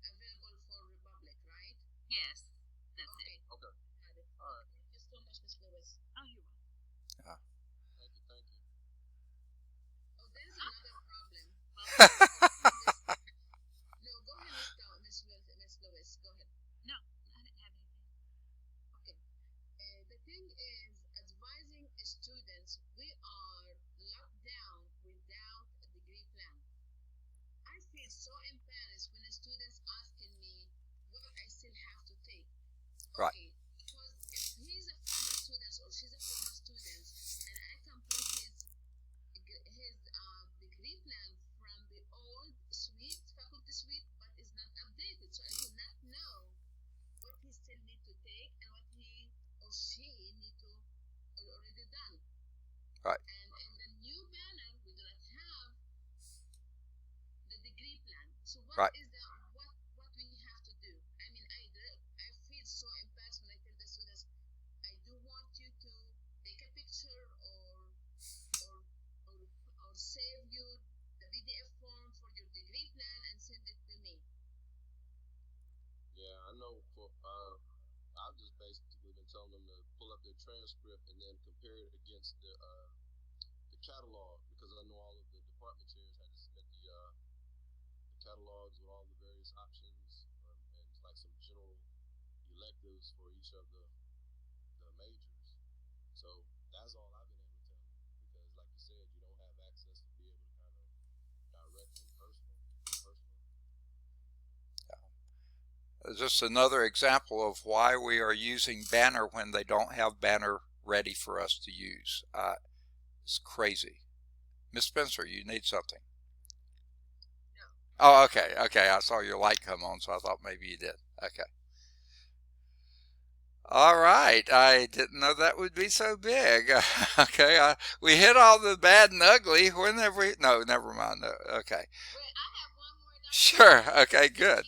available for Republic, right? Yes, that's it. Okay. Got it. All right. Thank you so much, Ms. Lewis. Oh, you're welcome. Thank you. Oh, there's another problem. No, go ahead, Ms. Lewis. Go ahead. No, I didn't have anything. Okay. The thing is, advising students, we are locked down without a degree plan. I feel so embarrassed when a student's asking me what I still have to take. Right. Okay, because if he's a former student or she's a former student, and I can put his degree plan from the old faculty suite, but it's not updated, so I do not know what he still need to take and what he or she need to already done. Right. And in the new banner, we do not have the degree plan. So what is what we have to do? I mean, I feel so embarrassed when I tell the students, I do want you to take a picture or save you the PDF form for your degree plan and send it to me. Yeah, I know. I've just basically been telling them to pull up their transcript and then compare it against the catalog, because I know all of the department chairs had to submit the catalogs with all the various options and like some general electives for each of the majors. So that's all I've been able to tell them because, like you said, you don't have access to be able to kind of direct them personally. Just another example of why we are using Banner when they don't have Banner ready for us to use. It's crazy. Miss Spencer, you need something. No. Oh, okay, okay. I saw your light come on, so I thought maybe you did. Okay. All right. I didn't know that would be so big. Okay. We hit all the bad and ugly. When have we? No, never mind. No, okay. Wait, I have one more. Sure. Okay. Good.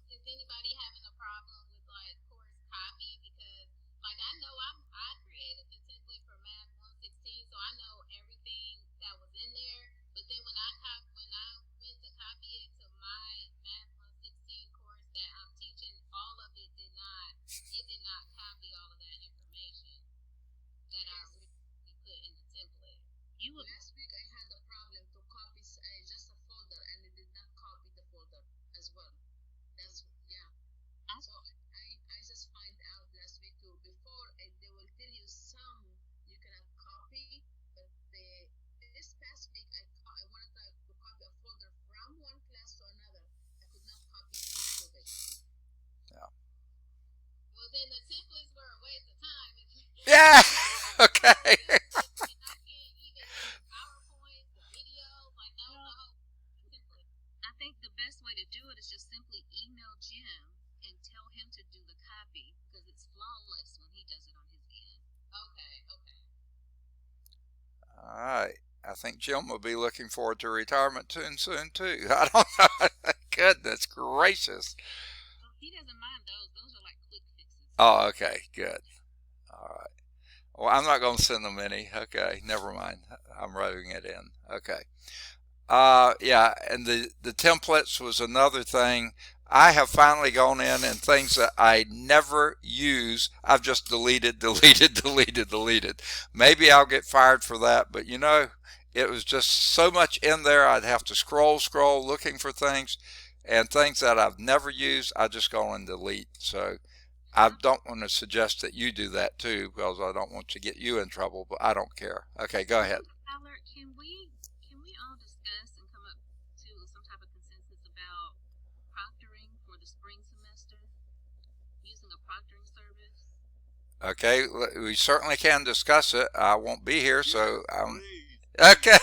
Is anybody having a problem with like course copy? Because like I know I created the template for Math 116, so I know everything that was in there. But then when I went to copy it to my Math 116 course that I'm teaching, all of it did not copy all of that information that I originally put in the template. Last week I had a problem to copy just a folder and it did not copy the folder as well. That's yeah. So I just find out last week too. Before they will tell you some you cannot copy, but this past week I wanted to copy a folder from one class to another. I could not copy none of it. Yeah. Well, then the templates were a waste of time. Yeah. Okay. And I can't even use PowerPoint, the videos, like that was the whole template. I think the best way to do it is just simply email Jim and tell him to do the copy because it's flawless when he does it on his end. Okay. All right. I think Jim will be looking forward to retirement soon too. I don't know. Goodness gracious. Well, he doesn't mind those. Those are like quick fixes. Oh, okay. Good. All right. Well, I'm not going to send them any. Okay. Never mind. I'm writing it in. Okay. Yeah, and the templates was another thing. I have finally gone in and things that I never use, I've just deleted. Maybe I'll get fired for that, but you know, it was just so much in there. I'd have to scroll looking for things, and things that I've never used, I just go and delete. So I don't want to suggest that you do that too, because I don't want to get you in trouble, but I don't care. Okay, go ahead. Tyler, can we all discuss and come up to some type of consensus about proctoring for the spring semester using a proctoring service? Okay, we certainly can discuss it. I won't be here, so Please. okay.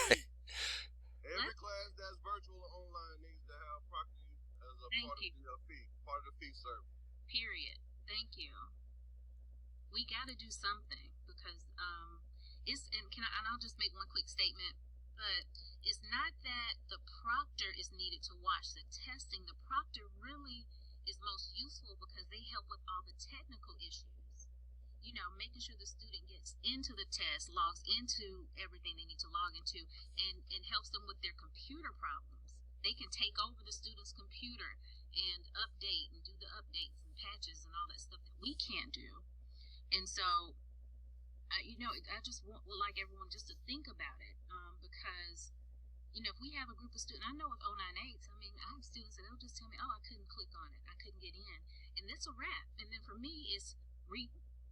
Every class that's virtual or online needs to have proctoring as a part of the fee service. Period. Thank you. We got to do something because and I'll just make one quick statement, but it's not that the proctor is needed to watch the testing. The proctor really is most useful because they help with all the technical issues. You know, making sure the student gets into the test, logs into everything they need to log into, and helps them with their computer problems. They can take over the student's computer and update and do the updates and patches and all that stuff that we can't do. And so, I just would like everyone just to think about it because, you know, if we have a group of students, I know with 098s, I mean, I have students that they'll just tell me, oh, I couldn't click on it. I couldn't get in. And it's a wrap. And then for me, it's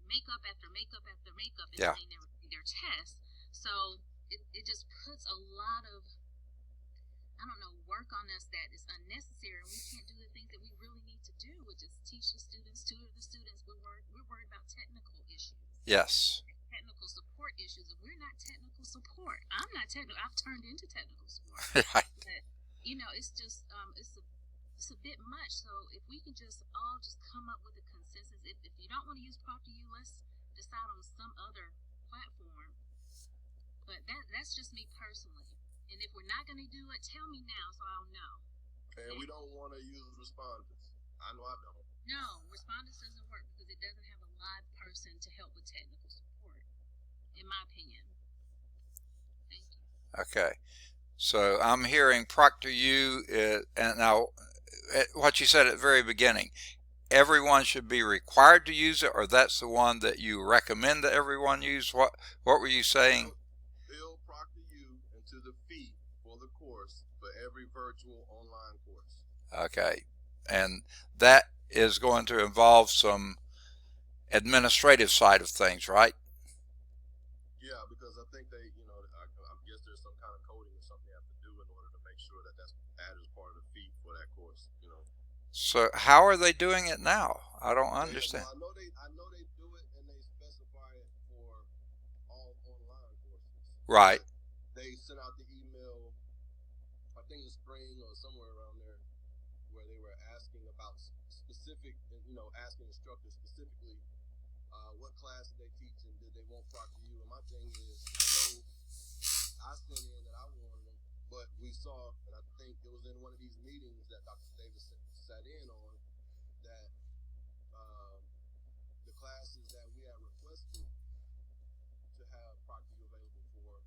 makeup after makeup after makeup, and Yeah. they never do their test. So it just puts a lot of, I don't know, work on us that is unnecessary, and we can't do the things that we really need to do, which is teach the students, tutor the students. We're worried about technical issues. Yes. Technical support issues. If we're not technical support, I'm not technical. I've turned into technical support. Right. But you know, it's just it's a bit much. So if we can just all just come up with a consensus, if you don't want to use ProctorU, let's decide on some other platform. But that's just me personally. And if we're not going to do it, tell me now so I'll know. And we don't want to use respondents. I know I don't. No, respondents doesn't work because it doesn't have a live person to help with technical support, in my opinion. Thank you. Okay. So I'm hearing ProctorU, and now what you said at the very beginning, everyone should be required to use it, or that's the one that you recommend that everyone use? What were you saying? Build ProctorU into the fee for the course for every virtual online course. Okay. And that is going to involve some administrative side of things, right? Yeah, because I think they, I guess there's some kind of coding or something they have to do in order to make sure that that's added as part of the fee for that course. So how are they doing it now? I don't understand. Well, I know they do it and they specify it for all online courses. Right. They sent out the email, I think in spring or somewhere around there, where they were asking about specific, asking instructors specifically what class did they teach and did they want Proctor U. And my thing is, I sent in that I wanted them, but we saw, and I think it was in one of these meetings that Dr. Davis sat in on, that the classes that we had requested to have Proctor U available for,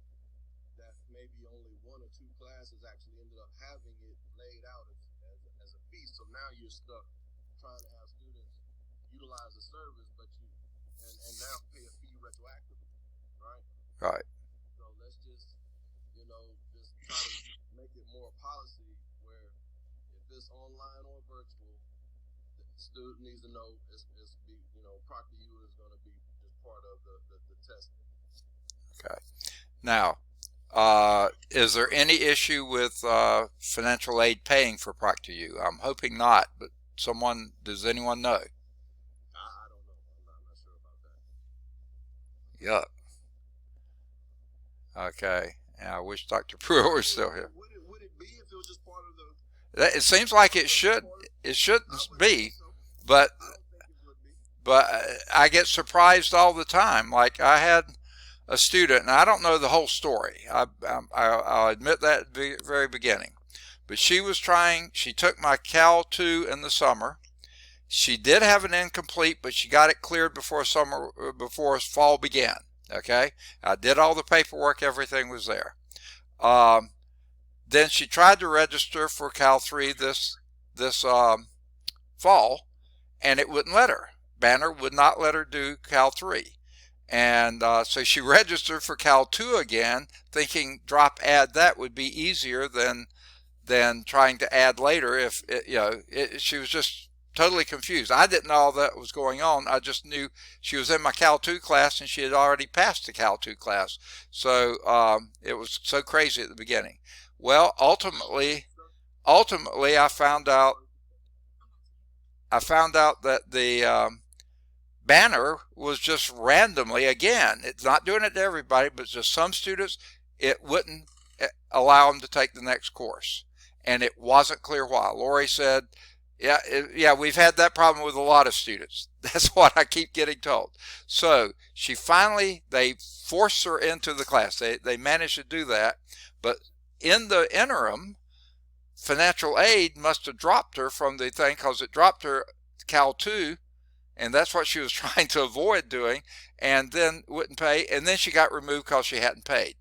that maybe only one or two classes actually ended up having it laid out as a fee. So now you're stuck trying to have students utilize the service, but and now pay a fee retroactively, right? Right. So let's just try to make it more policy where if it's online or virtual, the student needs to know Proctor U is going to be just part of the testing. Okay. Now, is there any issue with financial aid paying for Proctor U? I'm hoping not, but does anyone know? I don't know. I'm not sure about that. Yuck. Okay. Yeah, I wish Dr. Pruitt were still here. Would it be if it was just part of the? It seems like it should. It shouldn't be, So. but I don't think it would be. but I get surprised all the time. Like I had a student, and I don't know the whole story. I'll admit that at the very beginning. But she took my Cal 2 in the summer. She did have an incomplete, but she got it cleared before fall began. Okay, I did all the paperwork, everything was there. Then she tried to register for Cal 3 this fall, and it wouldn't let her. Banner would not let her do Cal 3. And so she registered for Cal 2 again, thinking drop add that would be easier than trying to add later. She was just totally confused. I didn't know all that was going on. I just knew she was in my Cal 2 class and she had already passed the Cal 2 class. So it was so crazy at the beginning. Well, ultimately, I found out that the banner was just randomly, again, it's not doing it to everybody, but just some students, it wouldn't allow them to take the next course. And it wasn't clear why. Lori said, yeah, we've had that problem with a lot of students. That's what I keep getting told. So they forced her into the class. They managed to do that. But in the interim, financial aid must have dropped her from the thing, because it dropped her Cal 2, and that's what she was trying to avoid doing, and then wouldn't pay, and then she got removed because she hadn't paid.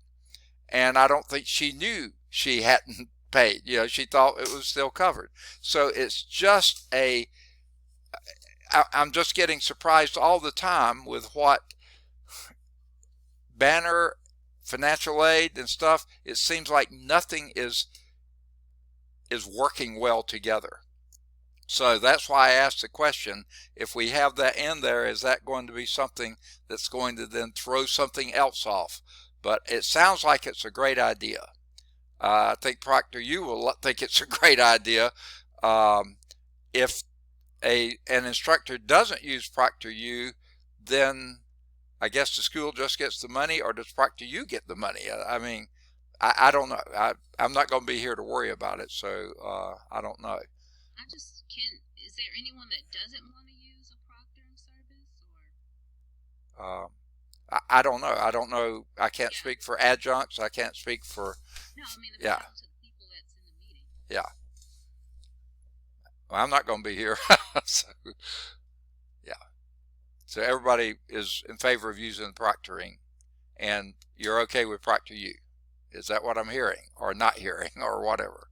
And I don't think she knew she hadn't paid. She thought it was still covered. So it's just I'm just getting surprised all the time with what Banner, financial aid and stuff. It seems like nothing is working well together. So that's why I asked the question, if we have that in there, is that going to be something that's going to then throw something else off? But it sounds like it's a great idea. I think Proctor U will think it's a great idea. If an instructor doesn't use Proctor U, then I guess the school just gets the money, or does Proctor U get the money? I don't know. I'm not going to be here to worry about it, so I don't know. Is there anyone that doesn't want to use a proctoring service, or? I don't know. I don't know. I can't speak for adjuncts. I can't speak for. No, I mean, yeah. To the people that's in the meeting. Yeah. Well, I'm not going to be here. So, yeah. So everybody is in favor of using proctoring, and you're okay with Proctor U. Is that what I'm hearing, or not hearing, or whatever?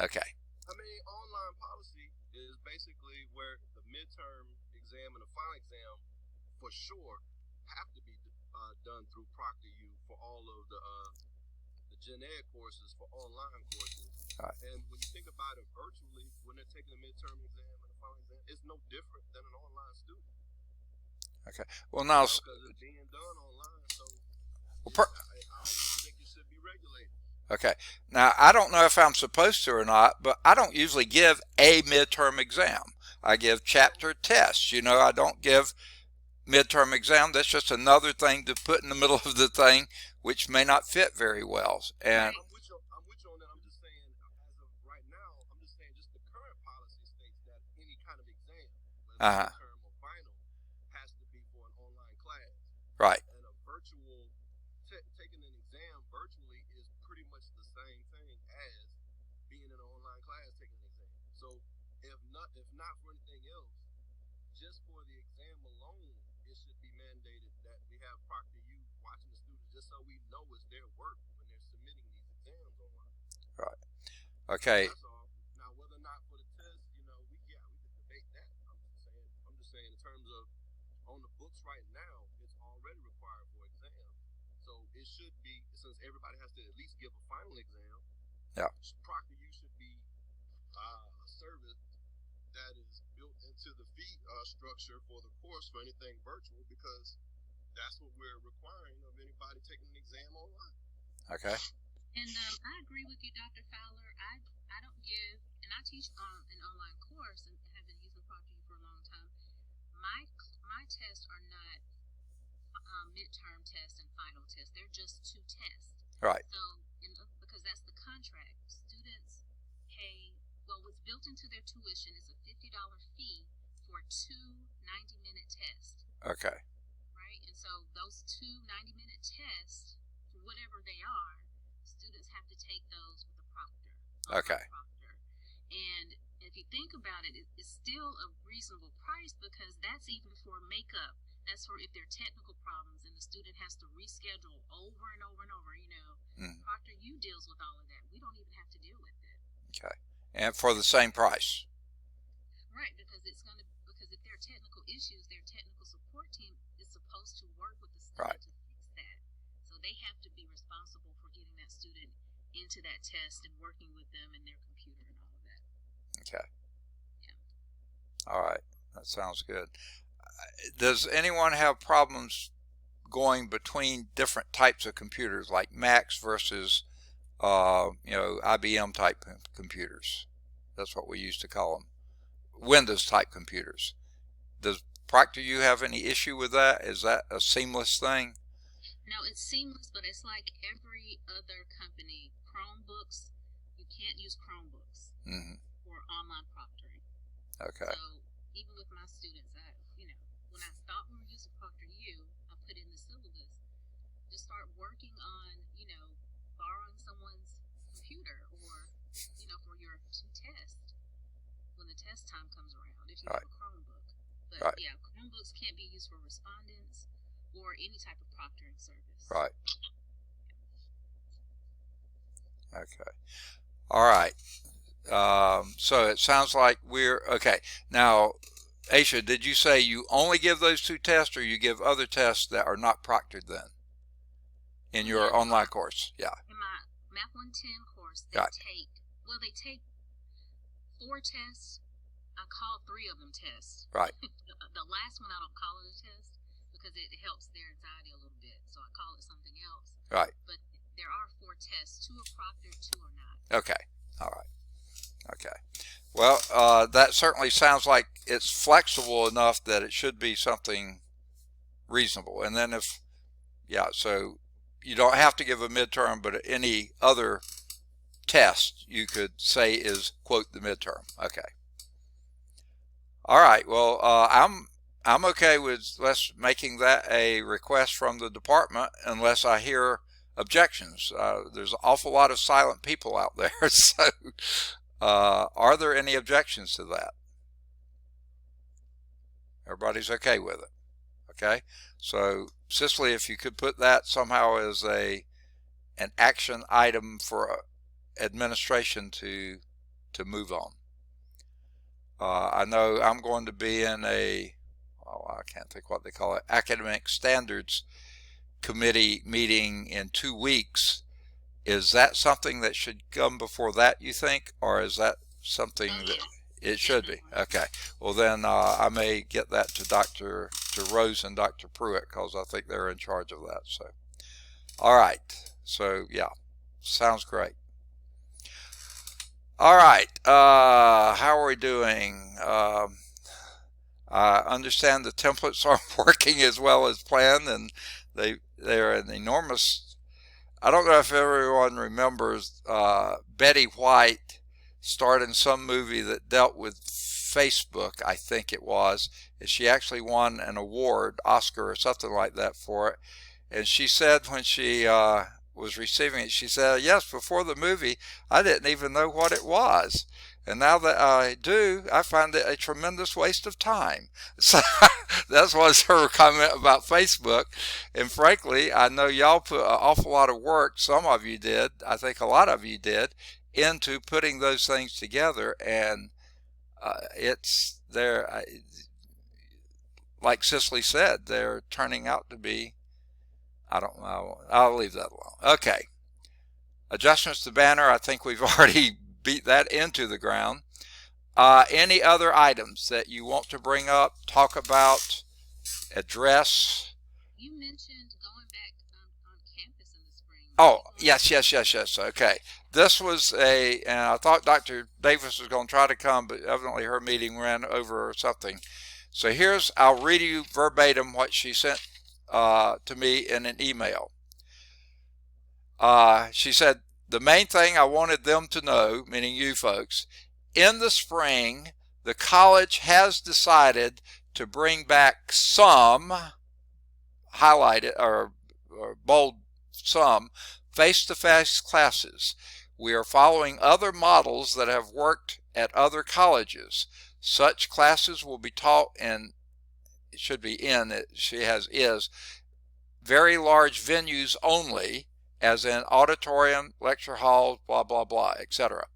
Okay. I mean, online policy is basically where the midterm exam and the final exam, for sure, have to be done through Proctor U for all of the gen ed courses for online courses. Right. And when you think about it virtually, when they're taking a midterm exam and a final exam, it's no different than an online student. Okay. Well, now, Because it's being done online, so I don't think it should be regulated. okay. Now, I don't know if I'm supposed to or not, but I don't usually give a midterm exam. I give chapter tests. You know, I don't give midterm exam. That's just another thing to put in the middle of the thing, which may not fit very well. And I'm with you on that. I'm just saying, as of right now, I'm just saying, just the current policy states that any kind of exam, whether midterm or final, has to be for an online class. Right. And a virtual, taking an exam virtually is pretty much the same thing as being in an online class taking an exam. So if not for anything else, just for the exam alone, it should be mandated that we have Proctor U watching the students just so we know it's their work when they're submitting these exams online. Right. Okay. That's all. Now, whether or not for the test, we could debate that. I'm just saying in terms of on the books right now, it's already required for exam. So it should be, since everybody has to at least give a final exam. Yeah. Proctor U should be a service that is built into the fee structure for the course for anything virtual, because that's what we're requiring of anybody taking an exam online. Okay. And I agree with you, Dr. Fowler. I don't give, and I teach an online course and have been using Proctor U for a long time. My tests are not midterm tests and final tests. They're just 2 tests. Right. So, because that's the contract, students pay. Well, what's built into their tuition is a $50 fee for 2 90-minute tests. Okay. Right? And so those 2 90-minute tests, for whatever they are, students have to take those with a proctor. Okay. Proctor. And if you think about it, it's still a reasonable price, because that's even for makeup. That's for if there are technical problems and the student has to reschedule over and over and over, Proctor U deals with all of that. We don't even have to deal with it. Okay. And for the same price. Right, because if there are technical issues, their technical support team is supposed to work with the student to fix that. So they have to be responsible for getting that student into that test and working with them and their computer and all of that. Okay. Yeah. All right. That sounds good. Does anyone have problems going between different types of computers, like Macs versus, IBM type computers? That's what we used to call them. Windows type computers. Does Proctor U have any issue with that? Is that a seamless thing? No, it's seamless, but it's like every other company. Chromebooks, you can't use Chromebooks for online proctoring. Okay. So even with my students, when I thought we were using Proctor U, I put in the syllabus, just start working on, borrowing someone's computer or, for your test when the test time comes around, if you have a Chromebook. But yeah, Chromebooks can't be used for respondents or any type of proctoring service. Right. Okay. All right. So it sounds like we're okay. Now, Aisha, did you say you only give those 2 tests, or you give other tests that are not proctored then in your online course? Yeah. In my Math 110 course, they take 4 tests. I call 3 of them tests. Right. The last one I don't call it a test because it helps their anxiety a little bit, so I call it something else. Right. But there are 4 tests. 2 are proctored, 2 are not. Okay. All right. Okay. Well, that certainly sounds like it's flexible enough that it should be something reasonable. And then so you don't have to give a midterm, but any other test you could say is, quote, the midterm. Okay. All right. Well, I'm okay with making that a request from the department, unless I hear objections. There's an awful lot of silent people out there. So are there any objections to that? Everybody's okay with it. Okay. So Cicely, if you could put that somehow as an action item for administration to move on. I know I'm going to be in I can't think what they call it, academic standards committee meeting in 2 weeks. Is that something that should come before that, you think, or is that something Oh that yeah, it should be? definitely. Okay. Well, then I may get that to Rose and Dr. Pruitt because I think they're in charge of that. So, all right. So yeah, sounds great. All right. How are we doing? I understand the templates aren't working as well as planned, and they're an enormous. I don't know if everyone remembers Betty White starred in some movie that dealt with Facebook, I think it was, and she actually won an award, Oscar or something like that for it. And she said when she was receiving it, she said, "Yes, before the movie, I didn't even know what it was. And now that I do, I find it a tremendous waste of time." So that was her comment about Facebook. And frankly, I know y'all put an awful lot of work, some of you did, I think a lot of you did, into putting those things together. And it's there, like Cicely said, they're turning out to be, I don't know, I'll leave that alone. Okay. Adjustments to banner, I think we've already beat that into the ground. Any other items that you want to bring up, talk about, address? You mentioned going back on campus in the spring. Are Oh, you going to? yes. Okay. This was and I thought Dr. Davis was going to try to come, but evidently her meeting ran over or something. So I'll read you verbatim what she sent to me in an email. She said, "The main thing I wanted them to know, meaning you folks, in the spring, the college has decided to bring back some, highlighted or bold, some face-to-face classes. We are following other models that have worked at other colleges. Such classes will be taught in, it should be in, it, she has is, very large venues only, as in auditorium, lecture halls, blah, blah, blah, etc.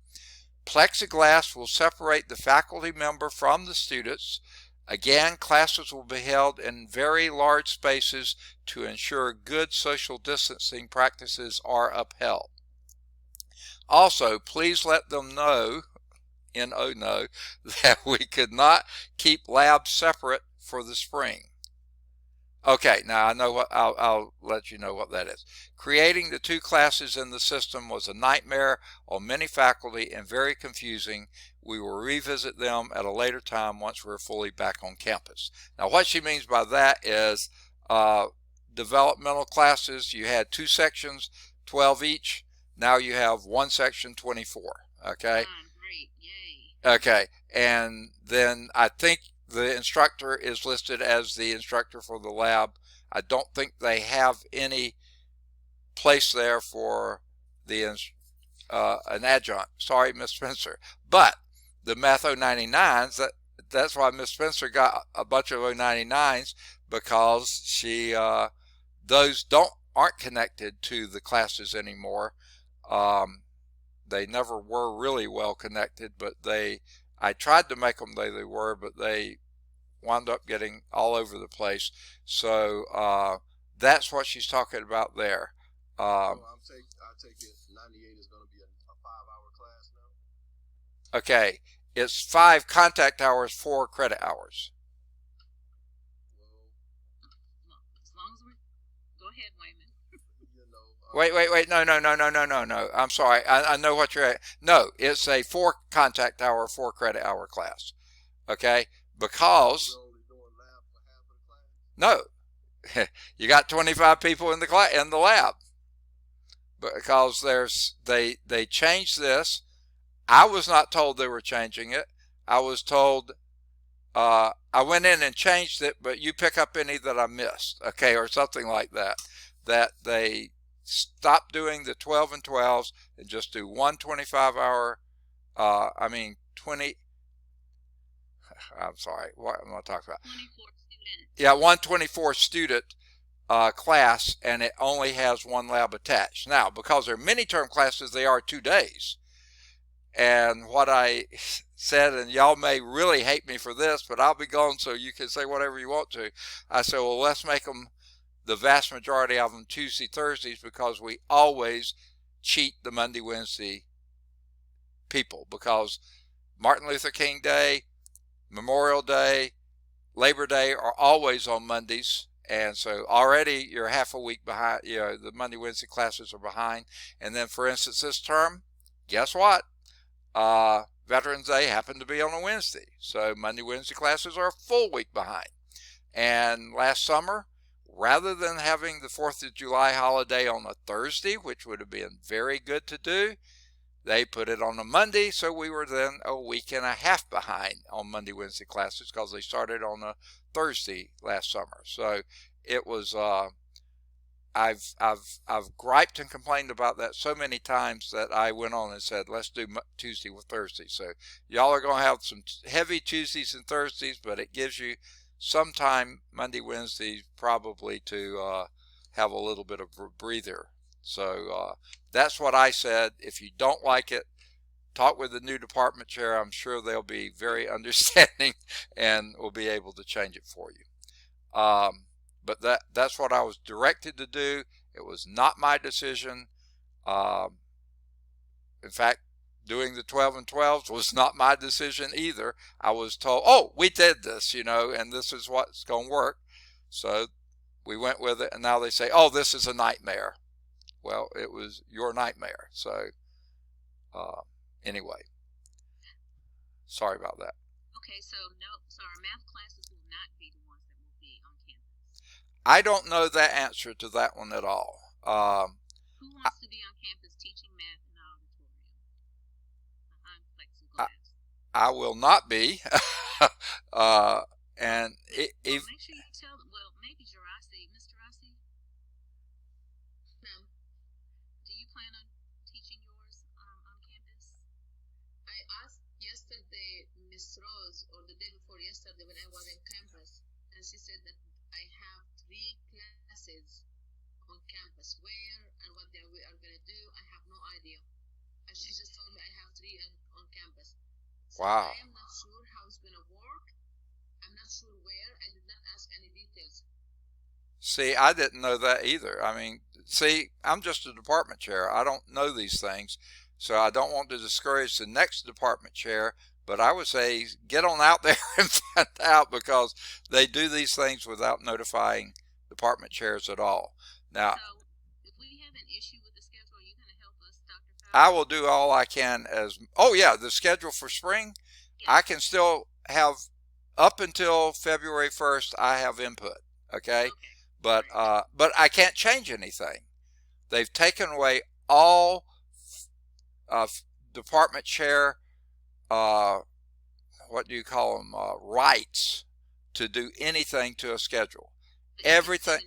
Plexiglass will separate the faculty member from the students. Again, classes will be held in very large spaces to ensure good social distancing practices are upheld. Also, please let them know, know, that we could not keep labs separate for the spring." Okay, now I know what I'll let you know what that is. "Creating the two classes in the system was a nightmare on many faculty and very confusing. We will revisit them at a later time once we're fully back on campus." Now, what she means by that is developmental classes. You had two sections, 12 each. Now you have one section, 24. Okay. Great. Yay. Okay, and then I think the instructor is listed as the instructor for the lab. I don't think they have any place there for the an adjunct. Sorry, Miss Spencer. But the Math 099s, that's why Miss Spencer got a bunch of 099s, because she those aren't connected to the classes anymore. They never were really well connected, but I tried to make them they were, but they wound up getting all over the place. So that's what she's talking about there. So I take it 98 is going to be a 5-hour class now. Okay, it's 5 contact hours, 4 credit hours. Well, As long as we're. Go ahead, Wayman. you know. Wait. No. I'm sorry. I know what you're at. No, it's a 4 contact hour, 4 credit hour class. Okay? Because, You're only doing lab for half of the class. no, you got 25 people in the lab. Because they changed this. I was not told they were changing it. I was told I went in and changed it, but you pick up any that I missed, okay, or something like that. That they stop doing the 12 and 12s and just do one 25-hour, 20, I'm sorry, what am I talking about? 24 students. Yeah, 124 student class, and it only has one lab attached. Now, because they're mini-term classes, they are 2 days. And what I said, and y'all may really hate me for this, but I'll be gone so you can say whatever you want to. I said, well, let's make them, the vast majority of them, Tuesday, Thursdays, because we always cheat the Monday, Wednesday people, because Martin Luther King Day, Memorial Day, Labor Day are always on Mondays. And so already you're half a week behind. The Monday, Wednesday classes are behind. And then, for instance, this term, guess what? Veterans Day happened to be on a Wednesday. So Monday, Wednesday classes are a full week behind. And last summer, rather than having the 4th of July holiday on a Thursday, which would have been very good to do, they put it on a Monday, so we were then a week and a half behind on Monday, Wednesday classes, because they started on a Thursday last summer. So it was, I've griped and complained about that so many times that I went on and said, let's do Tuesday with Thursday. So y'all are going to have some heavy Tuesdays and Thursdays, but it gives you some time Monday, Wednesday, probably to have a little bit of a breather. So that's what I said. If you don't like it, talk with the new department chair. I'm sure they'll be very understanding and will be able to change it for you. But that's what I was directed to do. It was not my decision. In fact, doing the 12 and 12s was not my decision either. I was told, oh, we did this, and this is what's going to work. So we went with it, and now they say, oh, this is a nightmare. Well, it was your nightmare. So anyway, sorry about that. Okay, so our math classes will not be the ones that will be on campus. I don't know the answer to that one at all. Who wants to be on campus teaching math in the auditorium behind plexiglass? I will not be. And if make sure you tell them. Well, maybe Gerasi, Mr. Rossi. Ma'am, do you plan on teaching yours on campus? I asked yesterday Miss Rose, or the day before yesterday when I was in campus, and she said that I have 3 classes on campus. Where and what we are going to do, I have no idea. And she just told me I have 3 on campus. So wow. I am not sure how it's going to work. I'm not sure where. I did not ask any details. See, I didn't know that either. I mean, see, I'm just a department chair. I don't know these things, so I don't want to discourage the next department chair, but I would say get on out there and find out, because they do these things without notifying department chairs at all. Now, so if we have an issue with the schedule, are you going to help us, Dr. Fowler? I will do all I can the schedule for spring, Yes. I can still have up until February 1st, I have input, okay? But I can't change anything. They've taken away all department chair, what do you call them, rights to do anything to a schedule. Everything.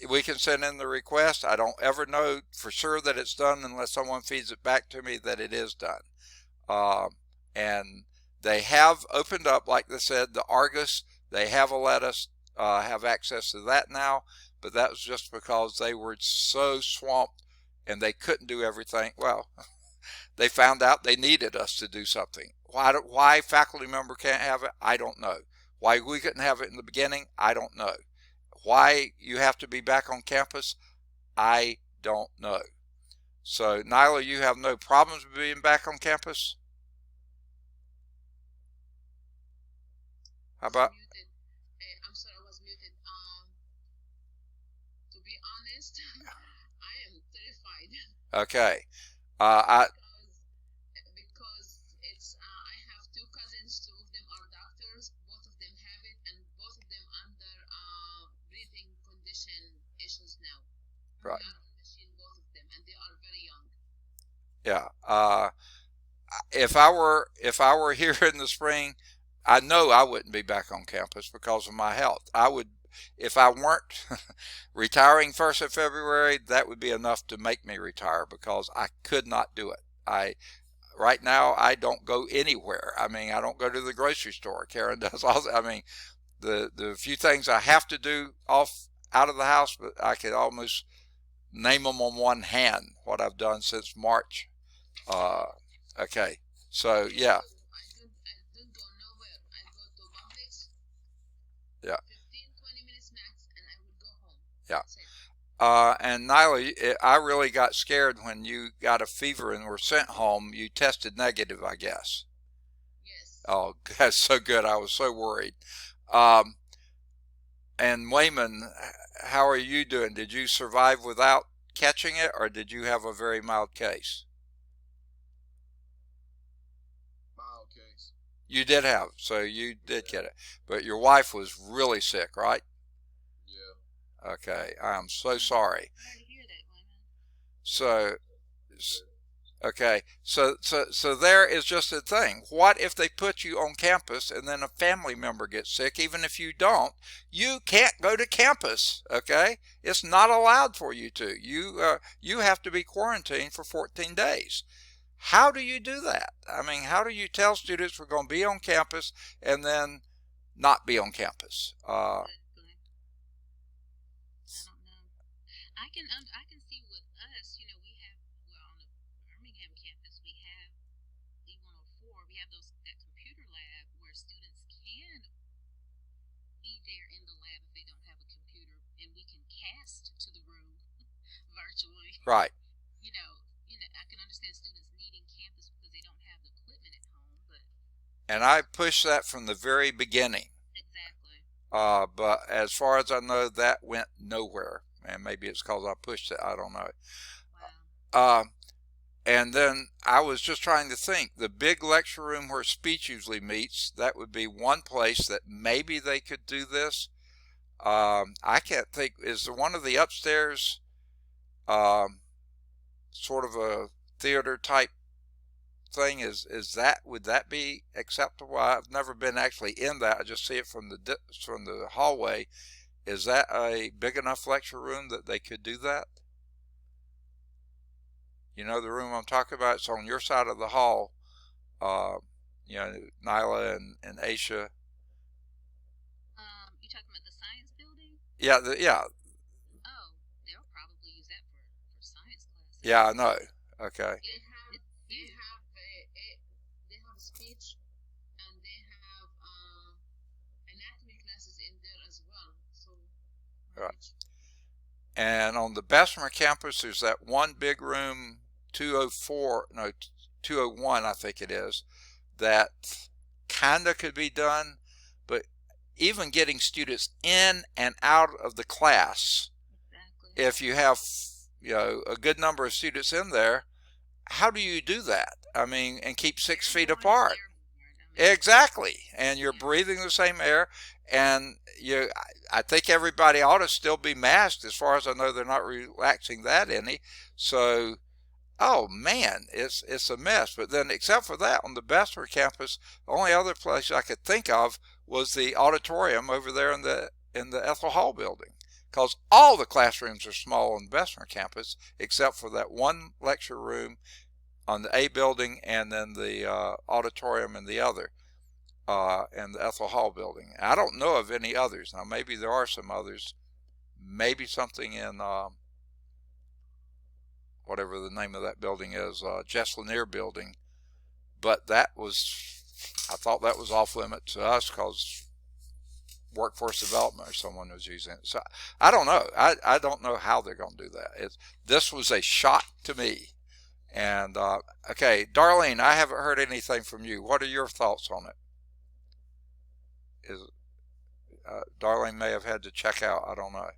We can send in the request. I don't ever know for sure that it's done unless someone feeds it back to me that it is done. And they have opened up, like they said, the Argus. They have let us have access to that now, but that was just because they were so swamped and they couldn't do everything. Well, they found out they needed us to do something. Why faculty member can't have it, I don't know. Why we couldn't have it in the beginning, I don't know. Why you have to be back on campus, I don't know. So, Nyla, you have no problems with being back on campus? How about? I'm sorry, I was muted. To be honest, I am terrified. Okay. Because it's I have 2 cousins, 2 of them are doctors, both of them have it, and both of them under breathing condition issues now. Right. They are on machine, both of them, and they are very young. Yeah. If I were here in the spring, I know I wouldn't be back on campus because of my health. I would, if I weren't retiring 1st of February, that would be enough to make me retire, because I could not do it. Right now, I don't go anywhere. I mean, I don't go to the grocery store. Karen does all. I mean, the few things I have to do out of the house, but I could almost name them on one hand what I've done since March. Okay, so yeah. I don't go nowhere. I go to Publix. Yeah. 15-20 minutes max, and I will go home. Yeah. That's it. And Nyla, I really got scared when you got a fever and were sent home. You tested negative, I guess. Yes. Oh, that's so good. I was so worried. Um, and Wayman, how are you doing? Did you survive without catching it, or did you have a very mild case? Mild case. You did have, so you did Yeah. get it. But your wife was really sick, right? Yeah. Okay, I'm so sorry. Sorry to hear that, Wayman. So, Okay. okay, so there is just a thing. What if they put you on campus and then a family member gets sick? Even if you don't, you can't go to campus. Okay, it's not allowed for you to. You have to be quarantined for 14 days. How do you do that? I mean, how do you tell students we're going to be on campus and then not be on campus? Exactly. I don't know. I can see with us, we have on the Birmingham campus, we have E104, we have that computer lab where students can be there in the lab if they don't have a computer, and we can cast to the room virtually. Right. I can understand students needing campus because they don't have the equipment at home, but And I pushed that from the very beginning. exactly. But as far as I know, that went nowhere. And maybe it's because I pushed it. I don't know. Wow. Uh, and then I was just trying to think. The big lecture room where speech usually meets, that would be one place that maybe they could do this. I can't think. Is one of the upstairs um, sort of a theater type thing? Is that, would that be acceptable? I've never been actually in that. I just see it from the hallway. Is that a big enough lecture room that they could do that? You know the room I'm talking about? It's on your side of the hall. Uh, Nyla and Aisha. You talking about the science building? Yeah, yeah, Oh, they'll probably use that for science classes. yeah. I know. Okay. They have speech, and they have anatomy classes in there as well. So Right. And on the Bessemer campus, there's that one big room, 204, no, 201, I think it is, that kind of could be done, but even getting students in and out of the class, Exactly. if you have, a good number of students in there, how do you do that? I mean, and keep 6 feet Airborne is apart. airborne. Exactly. And you're Yeah. breathing the same air, and I think everybody ought to still be masked. As far as I know, they're not relaxing that any. So, oh man, it's a mess. But then, except for that, on the Bessemer campus, the only other place I could think of was the auditorium over there in the Ethel Hall building, because all the classrooms are small on the Bessemer campus except for that one lecture room on the A building, and then the auditorium in the other, and the Ethel Hall building. I don't know of any others. Now, maybe there are some others. Maybe something in whatever the name of that building is, Jess Lanier building. But I thought that was off limit to us because workforce development or someone was using it. So I don't know. I don't know how they're going to do that. This was a shock to me. And okay, Darlene, I haven't heard anything from you. What are your thoughts on it? Darlene may have had to check out. I don't know. I'm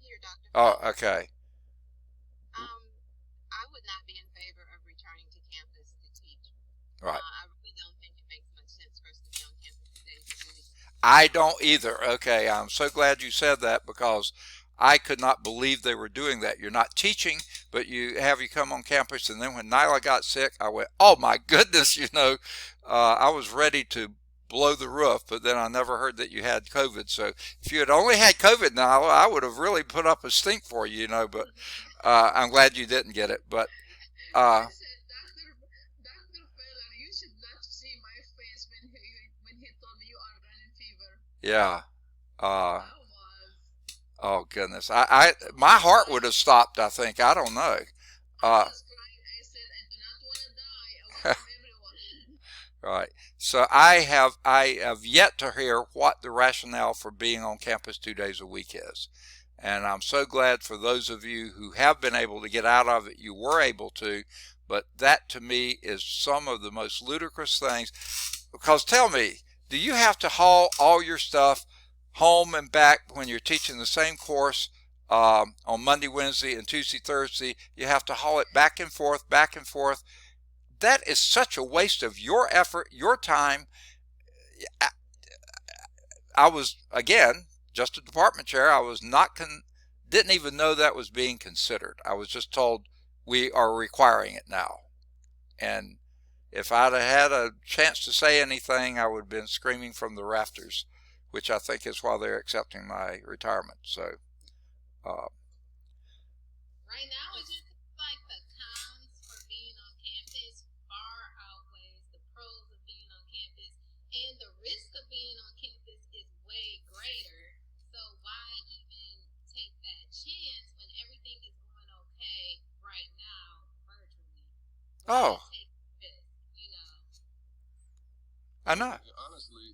here, Dr. Oh, Phil. okay. I would not be in favor of returning to campus to teach. Right. I really don't think it makes much sense for us to be on campus 2 days a week. I don't either. Okay, I'm so glad you said that because I could not believe they were doing that. You're not teaching, but you come on campus. And then when Nyla got sick, I went, oh my goodness, I was ready to blow the roof, but then I never heard that you had COVID. So if you had only had COVID, Nyla, I would have really put up a stink for you, but I'm glad you didn't get it. But I said, Dr. Feller, you should not see my face when he told me you are running fever. yeah. I was. Oh goodness, my heart would have stopped. I think, I don't know. I was crying. I said, I do not want to die. I want from everyone. Right. So I have yet to hear what the rationale for being on campus 2 days a week is, And I'm so glad for those of you who have been able to get out of it, you were able to. But that to me is some of the most ludicrous things. Because tell me, do you have to haul all your stuff home and back when you're teaching the same course on Monday, Wednesday, and Tuesday, Thursday? You have to haul it back and forth, back and forth. That is such a waste of your effort, your time. I was, again, just a department chair. I was not, didn't even know that was being considered. I was just told we are requiring it now. And if I'd have had a chance to say anything, I would have been screaming from the rafters, which I think is why they're accepting my retirement. So, Right now, it just seems like the cons for being on campus far outweighs the pros of being on campus, and the risk of being on campus is way greater. So why even take that chance when everything is going okay right now virtually? Why oh, take the risk, you know? I know. Honestly,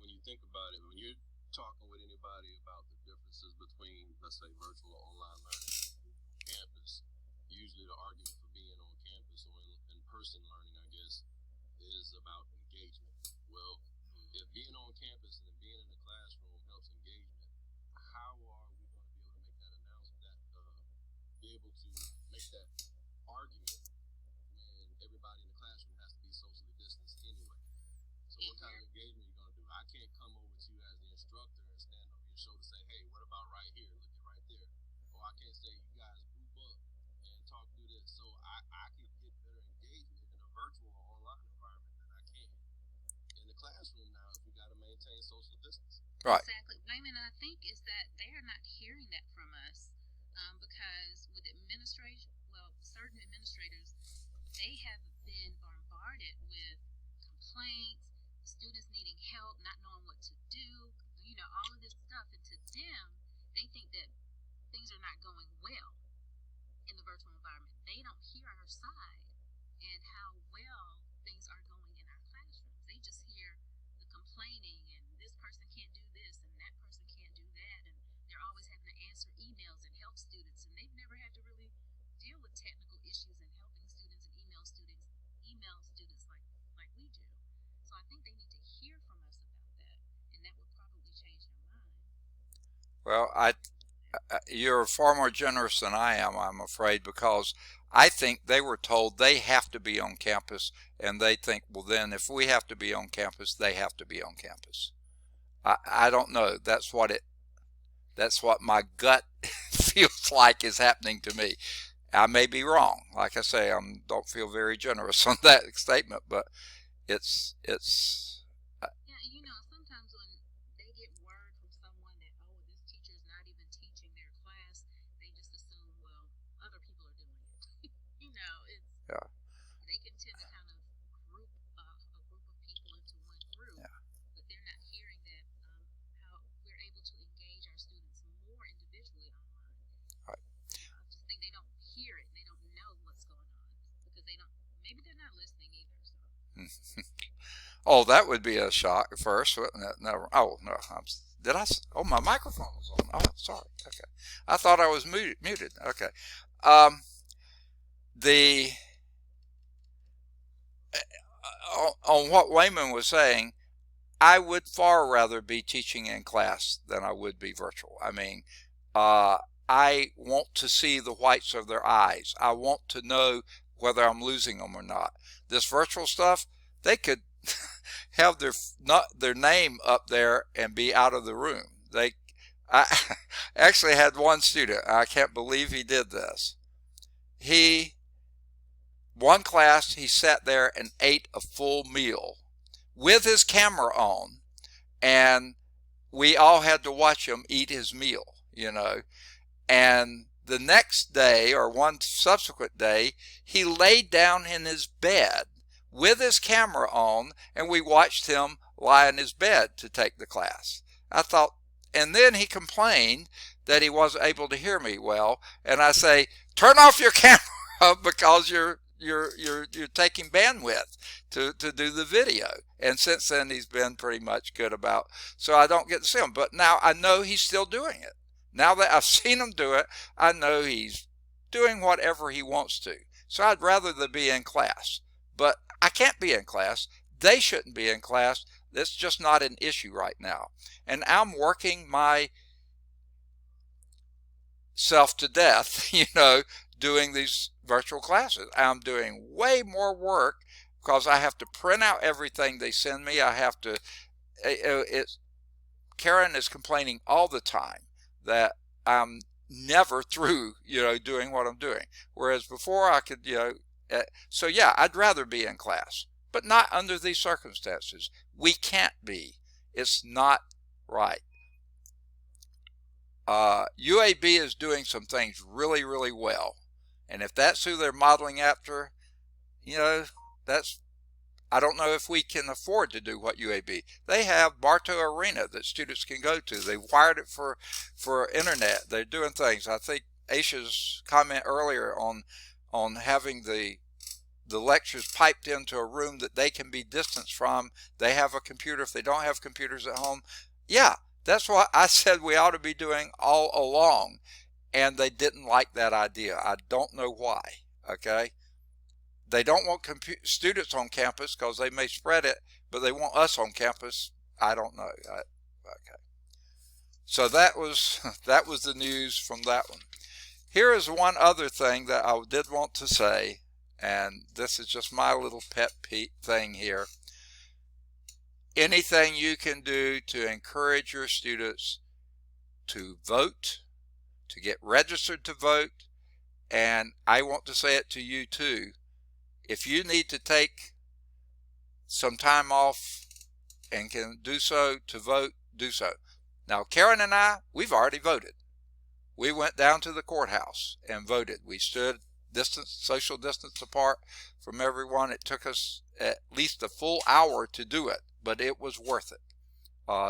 when you think about it, when you're talking with anybody about the differences between, let's say, virtual or online learning on campus, usually the argument for being on campus or in-person learning, I guess, is about engagement. Well, if being on campus and being in the classroom helps engagement, how are we going to be able to make that announcement, be able to make that argument when everybody in the classroom has to be socially distanced anyway? So what kind of engagement are you going to do? I can't come over to you as the instructor and stand over your shoulder and say, hey, what about right here? Look at right there. Or I can't say, you guys group up and talk through this. So I can get better engagement in a virtual or online environment than I can in the classroom now if we got to maintain social distance. Right. Exactly. Wayman, I think is that they are not hearing that from us because with administration, well, certain administrators, they have been bombarded with complaints, students needing help, not knowing what to do, all of this stuff. And to them, they think that things are not going well in the virtual environment. They don't hear our side and how well things are going in our classrooms. They just hear the complaining and this person can't do this and that person can't do that. And they're always having to answer emails and help students. And they've never had to really deal with technical issues and helping students and email students like we do. So I think they need to hear from us about that, and that would probably change their mind. Well, you're far more generous than I am, I'm afraid, because I think they were told they have to be on campus, and they think, well, then if we have to be on campus, they have to be on campus. I don't know. That's what my gut feels like is happening to me. I may be wrong. Like I say, I don't feel very generous on that statement, but it's Yeah, sometimes when they get word from someone that, oh, this teacher is not even teaching their class, they just assume, well, other people are doing it. It's yeah, they can tend to kind of group a group of people into one group, yeah. but they're not hearing that how we're able to engage our students more individually online. Right. I just think they don't hear it. They don't know what's going on because maybe they're not listening either. So. Oh, that would be a shock at first, wouldn't it? Never. Oh no, oh, my microphone was on. Oh, sorry. Okay, I thought I was muted. Okay. Um, the on what Wayman was saying, I would far rather be teaching in class than I would be virtual. I mean, I want to see the whites of their eyes. I want to know whether I'm losing them or not. This virtual stuff, they could have their name up there and be out of the room. I actually had one student. I can't believe he did this. One class, he sat there and ate a full meal with his camera on, and we all had to watch him eat his meal. And the next day, or one subsequent day, he laid down in his bed with his camera on, and we watched him lie in his bed to take the class. I thought, and then he complained that he wasn't able to hear me well, and I say, turn off your camera because you're taking bandwidth to do the video. And since then he's been pretty much good about, so I don't get to see him. But now I know he's still doing it. Now that I've seen him do it, I know he's doing whatever he wants to. So I'd rather they be in class. But I can't be in class. They shouldn't be in class. That's just not an issue right now. And I'm working myself to death, doing these virtual classes. I'm doing way more work because I have to print out everything they send me. I have to, Karen is complaining all the time that I'm never through, doing what I'm doing. Whereas before I could, so yeah, I'd rather be in class, but not under these circumstances. We can't be. It's not right. UAB is doing some things really, really well. And if that's who they're modeling after, that's, I don't know if we can afford to do what UAB. They have Bartow Arena that students can go to. They wired it for internet. They're doing things. I think Aisha's comment earlier on having the lectures piped into a room that they can be distanced from. They have a computer if they don't have computers at home. Yeah, that's what I said we ought to be doing all along. And they didn't like that idea. I don't know why. Okay. They don't want students on campus because they may spread it, but they want us on campus. I don't know. Okay. So that was the news from that one. Here is one other thing that I did want to say, and this is just my little pet peeve thing here. Anything you can do to encourage your students to vote, to get registered to vote, and I want to say it to you too. If you need to take some time off and can do so to vote, do so. Now, Karen and I, we've already voted. We went down to the courthouse and voted. We stood social distance apart from everyone. It took us at least a full hour to do it, but it was worth it.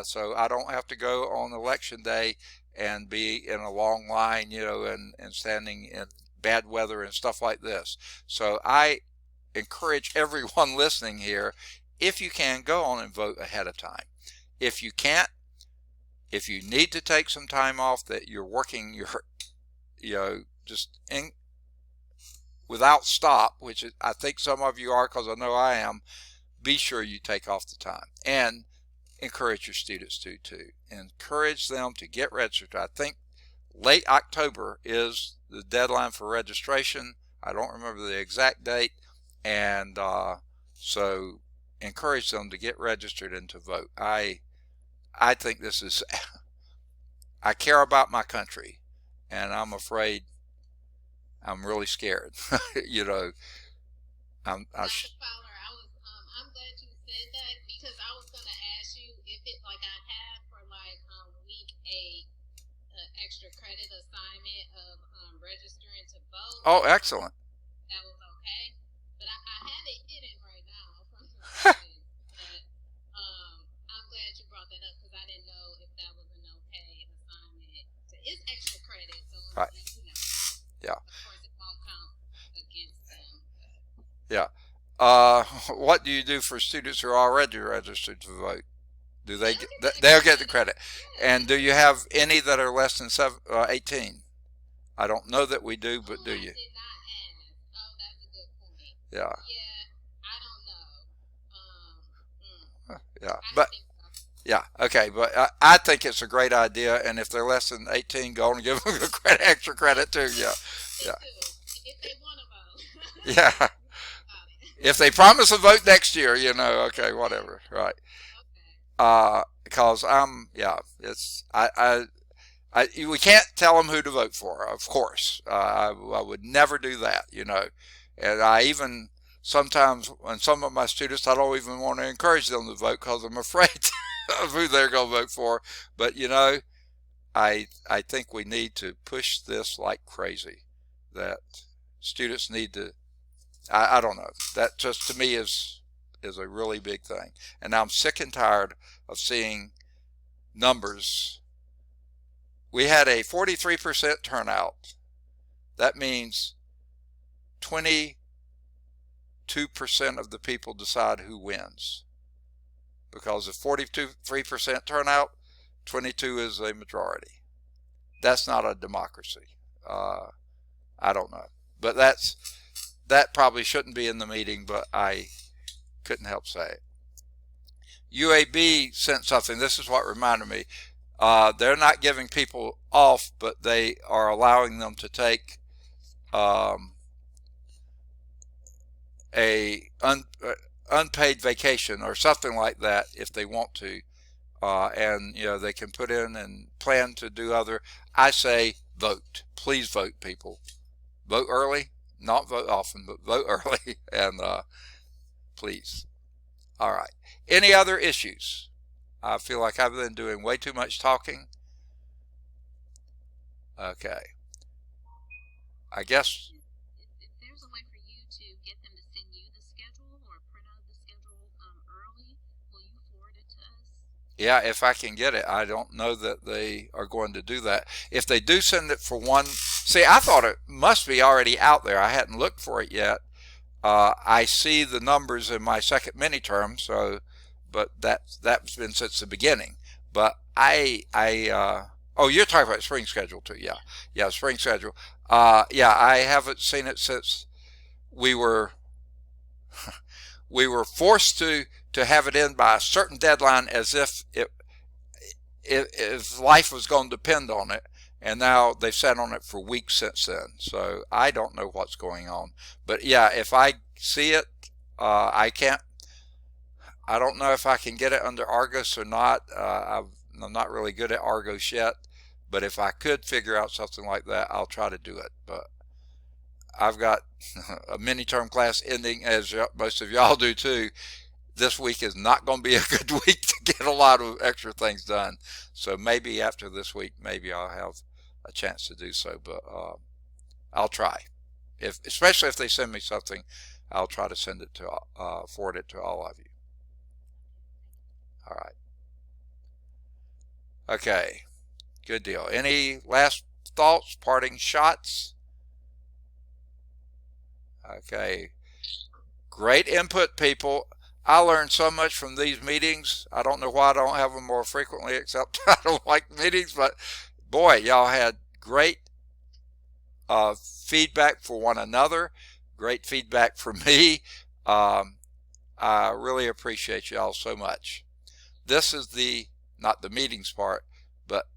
So I don't have to go on election day and be in a long line, and standing in bad weather and stuff like this. So I encourage everyone listening here, if you can, go on and vote ahead of time. If you can't, if you need to take some time off that you're working just without stop, which I think some of you are because I know I am, be sure you take off the time. And encourage your students to too. Encourage them to get registered. I think late October is the deadline for registration. I don't remember the exact date. And so encourage them to get registered and to vote. I think this is, I care about my country, and I'm afraid, I'm really scared. Dr. Fowler, I'm glad you said that because I was going to ask you if it, like I have for week extra credit assignment of registering to vote. Oh, excellent. That was okay. But I have it hidden right now from the but I'm glad you brought that up because I didn't know if that was an okay assignment. It's extra credit, so right. Yeah. Of course, it won't count against them. Yeah. What do you do for students who are already registered to vote? Do they'll get the credit? Yeah. And do you have any that are less than 18? I don't know that we do, but do you? I did not ask. Oh, that's a good point. Yeah. Yeah, I don't know. Yeah, but yeah, okay, but I think it's a great idea, and if they're less than 18, go on and give them extra credit too. Yeah, yeah. If they want to vote. Yeah. If they promise to vote next year, okay, whatever, right? Okay. Because it's we can't tell them who to vote for, of course. I would never do that, and I even sometimes, when some of my students, I don't even want to encourage them to vote because I'm afraid of who they're going to vote for. But I think we need to push this like crazy. That students need to. I don't know. That just to me is a really big thing. And I'm sick and tired of seeing numbers. We had a 43% turnout. That means 22% of the people decide who wins. Because if 43% turnout, 22 is a majority. that's not a democracy. I don't know, but that probably shouldn't be in the meeting, but I couldn't help say it. UAB sent something. This is what reminded me. They're not giving people off, but they are allowing them to take unpaid vacation or something like that if they want to, and they can put in and plan to do other. I say vote. Please vote, people. Vote early, not vote often, but vote early, and please. All right. Any other issues? I feel like I've been doing way too much talking. Okay. I guess. If there's a way for you to get them to send you the schedule or print out the schedule early, will you forward it to us? Yeah, if I can get it. I don't know that they are going to do that. If they do send it for one, see, I thought it must be already out there. I hadn't looked for it yet. I see the numbers in my second mini term, so, but that's been since the beginning. But oh, you're talking about spring schedule too. Yeah, spring schedule. Yeah, I haven't seen it since we were forced to have it in by a certain deadline, as if if life was going to depend on it. And now they've sat on it for weeks since then. So I don't know what's going on. But yeah, if I see it, I don't know if I can get it under Argos or not. I'm not really good at Argos yet. But if I could figure out something like that, I'll try to do it. But I've got a mini-term class ending, as most of y'all do too. This week is not going to be a good week to get a lot of extra things done. So maybe after this week, maybe I'll have a chance to do so. But I'll try. Especially if they send me something, I'll try to send it to forward it to all of you. All right. Okay. Good deal. Any last thoughts, parting shots? Okay. Great input, people. I learned so much from these meetings. I don't know why I don't have them more frequently, except I don't like meetings, but boy, y'all had great feedback for one another, great feedback for me. I really appreciate y'all so much. This is not the meetings part, but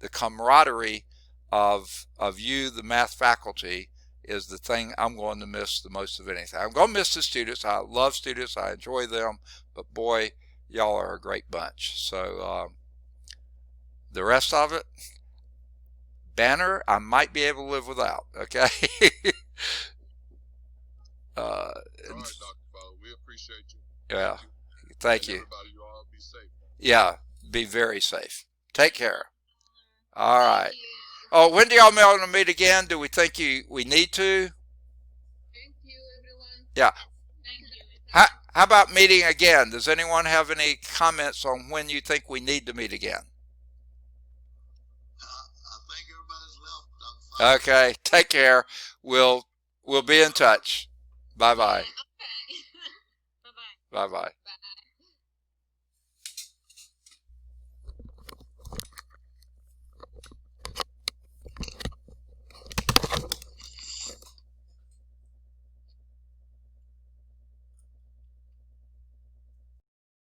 the camaraderie of you, the math faculty, is the thing I'm going to miss the most of anything. I'm going to miss the students. I love students. I enjoy them. But boy, y'all are a great bunch. So the rest of it, banner, I might be able to live without. Okay. All right, Dr. Fowler, we appreciate you. Yeah. Thank you. Everybody, you all be safe. Yeah. Be very safe. Take care. All right. Oh, when do y'all want to meet again? Do we think we need to? Thank you, everyone. Yeah. Thank you. How about meeting again? Does anyone have any comments on when you think we need to meet again? I think everybody's left. Okay. Take care. We'll be in touch. Bye bye. Okay. Bye-bye. Bye bye.